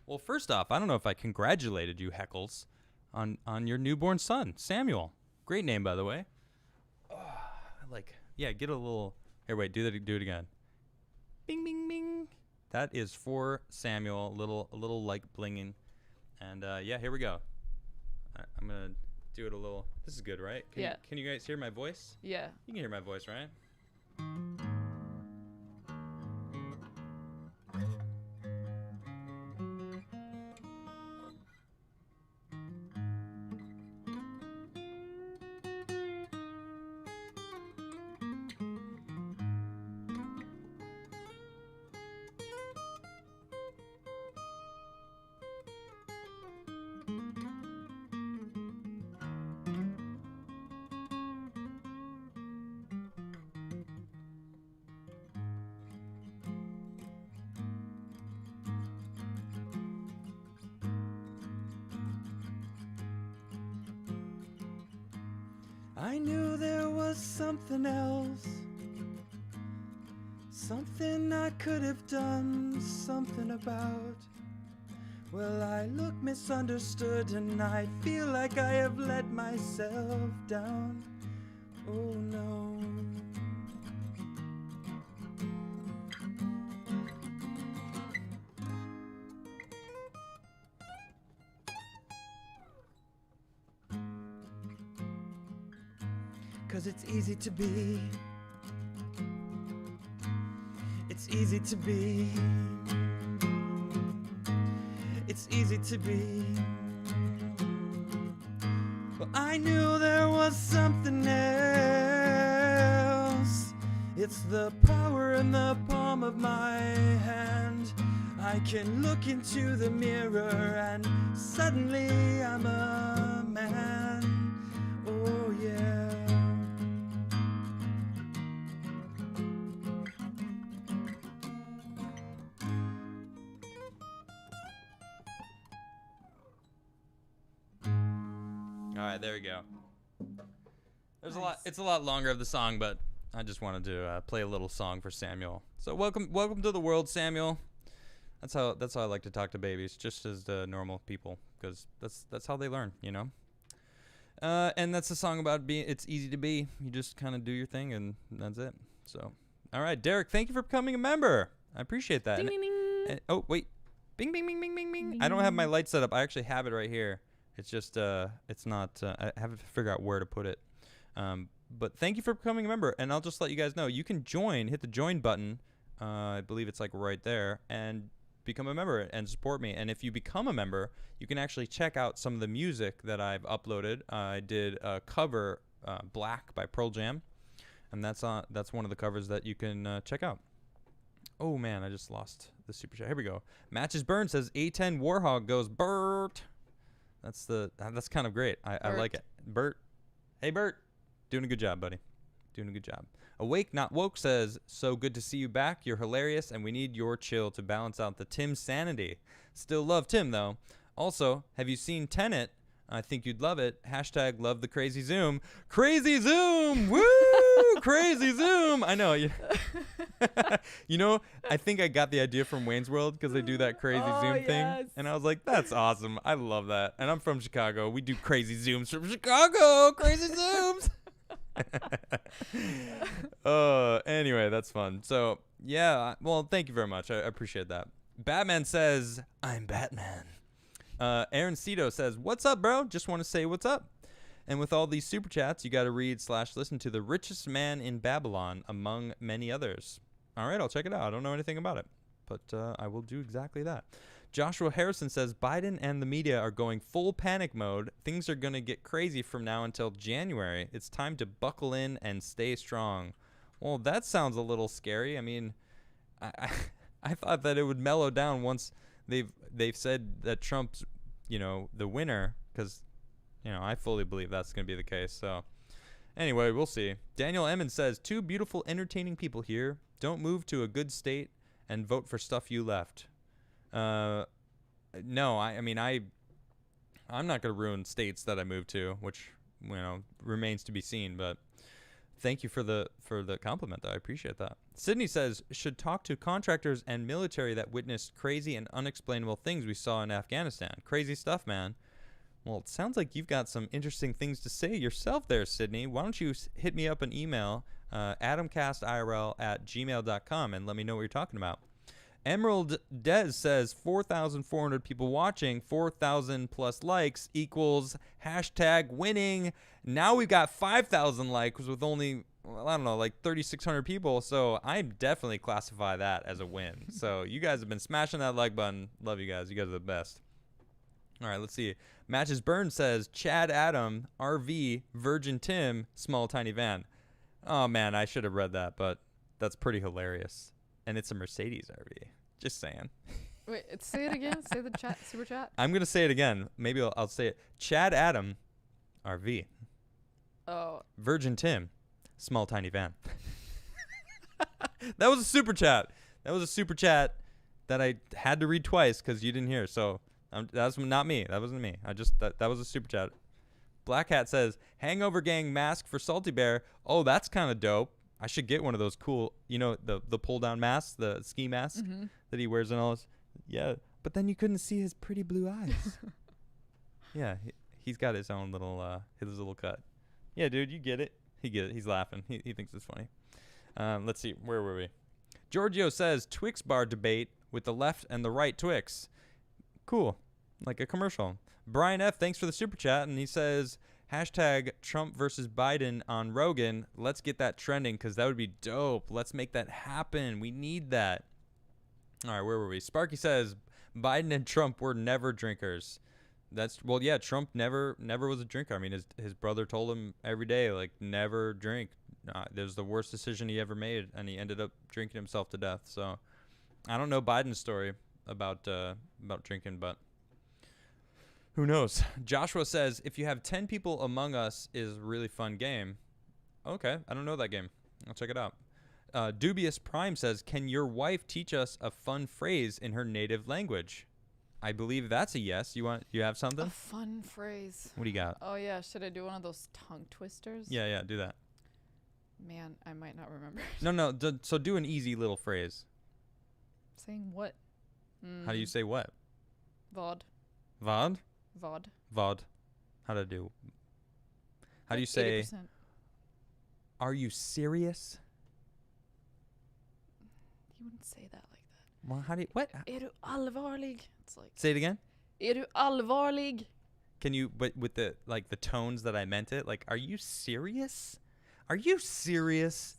Well, first off, I don't know if I congratulated you, Heckles, on your newborn son, Samuel. Great name, by the way. Get a little. Here, wait, do it again. Bing, bing, bing. That is for Samuel. A little like blinging, and here we go. I'm gonna do it a little. This is good, right? Can you guys hear my voice? Yeah. You can hear my voice, right? I knew there was something else, something I could have done something about. Well, I look misunderstood and I feel like I have let myself down. Oh no. Cause it's easy to be. It's easy to be. It's easy to be. Well, I knew there was something else. It's the power in the palm of my hand. I can look into the mirror and suddenly I'm a man. Oh yeah. All right, there we go. There's nice. It's a lot longer of the song, but I just wanted to play a little song for Samuel. So welcome to the world, Samuel. That's how I like to talk to babies, just as the normal people, because that's how they learn, you know. And that's a song about it's easy to be. You just kind of do your thing, and that's it. So, all right, Derek, thank you for becoming a member. I appreciate that. Ding, ding, ding. Oh wait, bing, bing, bing, bing, bing, bing. I don't have my light set up. I actually have it right here. It's just it's not. I have to figure out where to put it. But thank you for becoming a member, and I'll just let you guys know you can join. Hit the join button. I believe it's like right there, and become a member and support me. And if you become a member, you can actually check out some of the music that I've uploaded. I did a cover, Black by Pearl Jam, and that's one of the covers that you can check out. Oh man, I just lost the super chat. Here we go. Matches Burn says A10 Warhog goes Bert. That's kind of great. I like it. Bert. Hey Bert. Doing a good job, buddy. Doing a good job. Awake Not Woke says, so good to see you back. You're hilarious, and we need your chill to balance out the Tim sanity. Still love Tim, though. Also, have you seen Tenet? I think you'd love it. # love the crazy zoom. Crazy zoom! Woo! Crazy zoom! I know. You know, I think I got the idea from Wayne's World because they do that crazy zoom thing. And I was like, that's awesome. I love that. And I'm from Chicago. We do crazy zooms from Chicago. Crazy zooms! Anyway, that's fun. So yeah, well, thank you very much. I appreciate that. Batman says, I'm Batman. Aaron Cito says, what's up, bro? Just want to say what's up. And with all these super chats, you got to read/listen to The Richest Man in Babylon, among many others. All right, I'll check it out. I don't know anything about it, but I will do exactly that. Joshua Harrison says, Biden and the media are going full panic mode. Things are going to get crazy from now until January. It's time to buckle in and stay strong. Well, that sounds a little scary. I mean, I thought that it would mellow down once they've said that Trump's, the winner, because, I fully believe that's going to be the case. So anyway, we'll see. Daniel Emmons says, 2 beautiful, entertaining people here. Don't move to a good state and vote for stuff you left. No, I'm not going to ruin states that I moved to, which, remains to be seen, but thank you for the compliment, though. I appreciate that. Sydney says, should talk to contractors and military that witnessed crazy and unexplainable things we saw in Afghanistan. Crazy stuff, man. Well, it sounds like you've got some interesting things to say yourself there, Sydney. Why don't you hit me up an email, adamcastirl@gmail.com, and let me know what you're talking about. Emerald Dez says 4,400 people watching, 4,000 plus likes equals #winning. Now we've got 5,000 likes with only, like 3,600 people. So I definitely classify that as a win. So you guys have been smashing that like button. Love you guys. You guys are the best. All right, let's see. Matches Burn says Chad Adam, RV, Virgin Tim, small tiny van. Oh man, I should have read that, but that's pretty hilarious. And it's a Mercedes RV. Just saying. Wait, say it again. Say the super chat. I'm going to say it again. Maybe I'll say it. Chad Adam, RV. Oh. Virgin Tim, small tiny van. That was a super chat. That was a super chat that I had to read twice because you didn't hear. So that's not me. That wasn't me. That was a super chat. Black Hat says, Hangover Gang mask for Salty Bear. Oh, that's kind of dope. I should get one of those cool, the pull-down masks, the ski mask that he wears and all this. Yeah, but then you couldn't see his pretty blue eyes. Yeah, he's got his own little cut. Yeah, dude, you get it. He get it. He's laughing. He thinks it's funny. Let's see. Where were we? Giorgio says, Twix bar debate with the left and the right Twix. Cool. Like a commercial. Brian F., thanks for the super chat. And he says, #Trump versus Biden on Rogan. Let's get that trending because that would be dope. Let's make that happen. We need that. All right, where were we? Sparky says Biden and Trump were never drinkers. Trump never was a drinker. I mean, his brother told him every day, like, never drink. It was the worst decision he ever made, and he ended up drinking himself to death. So I don't know Biden's story about drinking, but who knows? Joshua says, if you have 10 people Among Us is a really fun game. Okay, I don't know that game. I'll check it out. Dubious Prime says, can your wife teach us a fun phrase in her native language? I believe that's a yes. You have something? A fun phrase. What do you got? Oh, yeah. Should I do one of those tongue twisters? Yeah, do that. Man, I might not remember. No. So do an easy little phrase. Saying what? How do you say what? Vod. Vod? Vod. How do you say 80%. Are you serious? You wouldn't say that like that. Well, how do you what? Är du allvarlig? It's like, say it again? Är du allvarlig? Can you but with the tones that I meant it? Like, are you serious? Are you serious?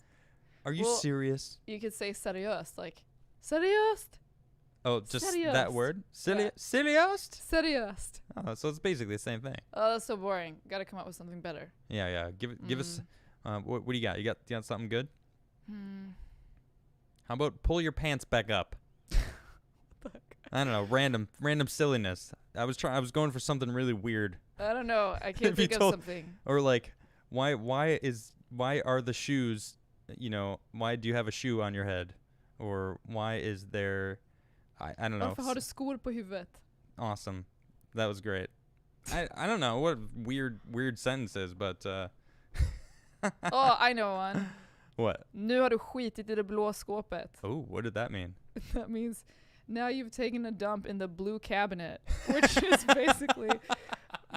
Are you serious? You could say seriöst, like seriöst. Oh, just seriöst. That word? Yeah. Seriöst? Seriöst. Oh, so it's basically the same thing. Oh, that's so boring. Got to come up with something better. Yeah. Give us. What do you got? You got something good? How about pull your pants back up? I don't know, random silliness. I was going for something really weird. I don't know. I can't think of something. Or like, why are the shoes? Why do you have a shoe on your head? Or why is there? I don't know. Varför har du skor på huvudet? Awesome, that was great. I don't know what weird sentences, but. Oh, I know one. What? Nu har du skitit I det blå skåpet. Oh, what did that mean? That means now you've taken a dump in the blue cabinet, which is basically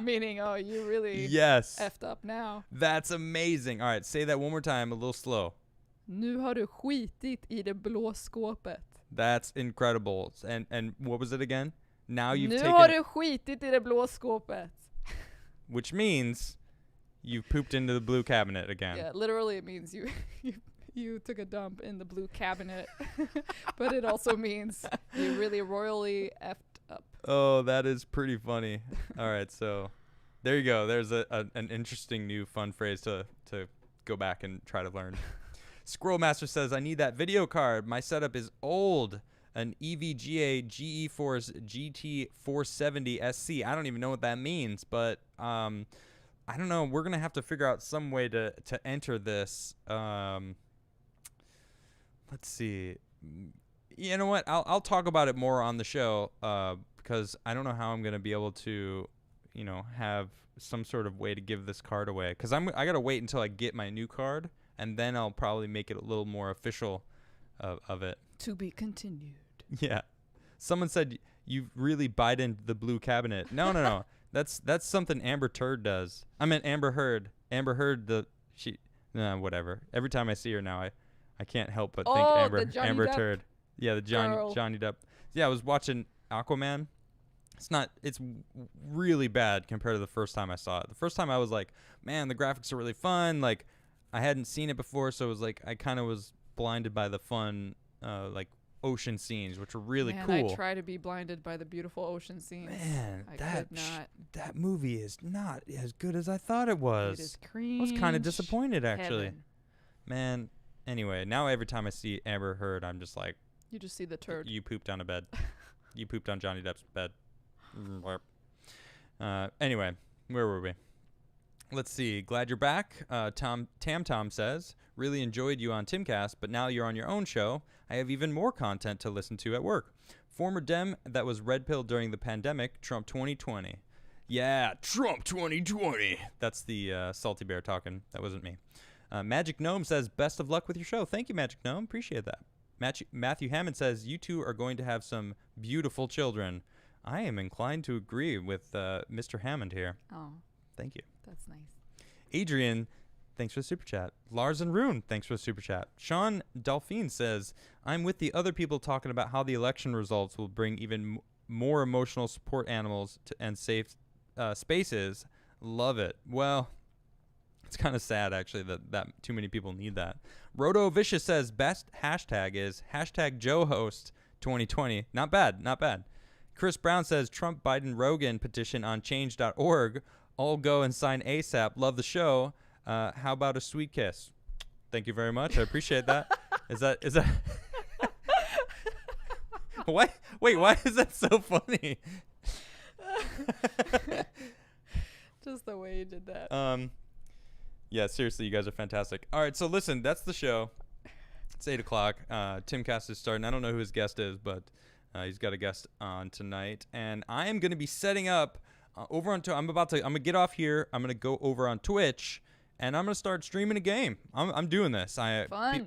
meaning, oh, you really effed up now. That's amazing. All right, say that one more time, a little slow. Nu har du skitit I det blå skåpet. That's incredible. And what was it again? Now you've nu taken... har du skitit I det blå skåpet. Which means you've pooped into the blue cabinet again. Yeah, literally it means you took a dump in the blue cabinet. But it also means you really royally effed up. Oh, that is pretty funny. All right, so there you go. There's an interesting new fun phrase to go back and try to learn. Squirrel Master says, I need that video card. My setup is old. An EVGA GeForce GT 470 SC. I don't even know what that means, but I don't know. We're going to have to figure out some way to enter this. Let's see. You know what? I'll talk about it more on the show because I don't know how I'm going to be able to, have some sort of way to give this card away. Because I got to wait until I get my new card, and then I'll probably make it a little more official of it. To be continued. Yeah. Someone said you really bite into the blue cabinet. No. That's something Amber Turd does. I meant Amber Heard. Amber Heard, whatever. Every time I see her now, I can't help but think Amber Turd. Yeah, the Johnny Depp. Yeah, I was watching Aquaman. It's really bad compared to the first time I saw it. The first time I was like, man, the graphics are really fun. Like, I hadn't seen it before, so it was like I kind of was blinded by the fun, like, ocean scenes, which were really cool. I try to be blinded by the beautiful ocean scenes. Man, that movie is not as good as I thought it was. It is cringe. I was kind of disappointed, actually. Heaven. Man, anyway, now every time I see Amber Heard, I'm just like... You just see the turd. You pooped on a bed. You pooped on Johnny Depp's bed. Anyway, where were we? Let's see. Glad you're back. Tam says, really enjoyed you on Timcast, but now you're on your own show. I have even more content to listen to at work. Former Dem that was red pilled during the pandemic, Trump 2020. Yeah, Trump 2020. That's the salty bear talking. That wasn't me. Magic Gnome says, best of luck with your show. Thank you, Magic Gnome. Appreciate that. Matthew Hammond says, you two are going to have some beautiful children. I am inclined to agree with Mr. Hammond here. Oh. Thank you. That's nice. Adrian, thanks for the super chat. Lars and Rune, thanks for the super chat. Sean Delphine says, I'm with the other people talking about how the election results will bring even more emotional support animals and safe spaces. Love it. Well, it's kind of sad, actually, that too many people need that. Roto Vicious says, best hashtag is hashtag JoeHost 2020. Not bad. Chris Brown says, Trump Biden Rogan petition on change.org. All go and sign ASAP. Love the show. How about a sweet kiss? Thank you very much. I appreciate that. Is that why? Wait, why is that so funny? Just the way you did that. Yeah, seriously, you guys are fantastic. All right, so listen, that's the show. It's 8 o'clock. Timcast is starting. I don't know who his guest is, but he's got a guest on tonight, and I am going to be setting up over on. I'm gonna get off here. I'm gonna go over on Twitch, and I'm gonna start streaming a game. I'm doing this.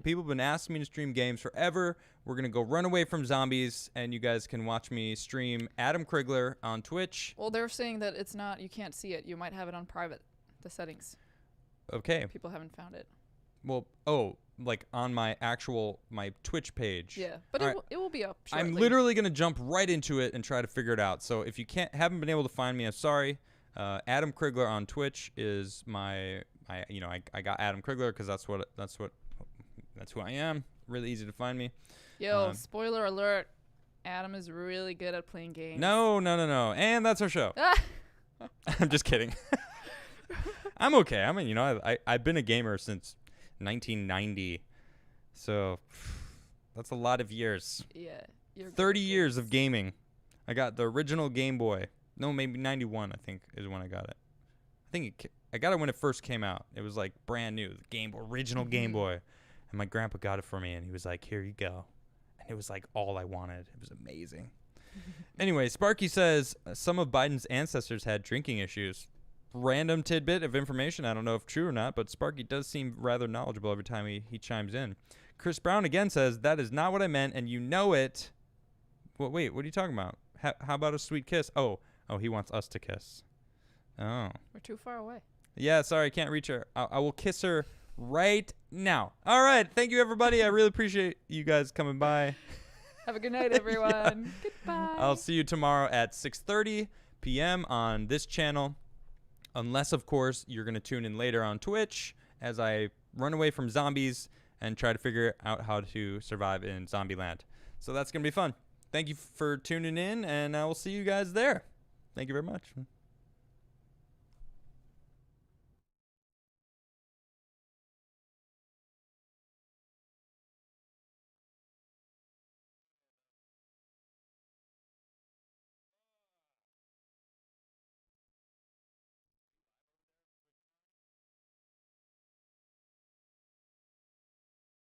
People have been asking me to stream games forever. We're gonna go run away from zombies, and you guys can watch me stream Adam Crigler on Twitch. Well, they're saying that it's not. You can't see it. You might have it on private. The settings. Okay. People haven't found it. Well, like on my Twitch page. Yeah, but it will be up shortly. I'm literally gonna jump right into it and try to figure it out. So if you haven't been able to find me, I'm sorry. Adam Crigler on Twitch is I got Adam Crigler because that's who I am. Really easy to find me. Yo, spoiler alert. Adam is really good at playing games. No. And that's our show. I'm just kidding. I'm okay. I mean, I've been a gamer since 1990. So that's a lot of years. Yeah. 30 years of gaming. I got the original Game Boy. No, maybe 91, I think, is when I got it. I got it when it first came out. It was like brand new, the original Game Boy. And my grandpa got it for me, and he was like, here you go. And it was like all I wanted. It was amazing. Anyway, Sparky says some of Biden's ancestors had drinking issues. Random tidbit of information. I don't know if true or not, but Sparky does seem rather knowledgeable every time he chimes in. Chris Brown again says, that is not what I meant, and you know it. Well, wait, what are you talking about? How about a sweet kiss? Oh, he wants us to kiss. Oh. We're too far away. Yeah, sorry, I can't reach her. I will kiss her right now. All right, thank you, everybody. I really appreciate you guys coming by. Have a good night, everyone. Yeah. Goodbye. I'll see you tomorrow at 6:30 p.m. on this channel. Unless, of course, you're going to tune in later on Twitch as I run away from zombies and try to figure out how to survive in Zombieland. So that's going to be fun. Thank you for tuning in, and I will see you guys there. Thank you very much.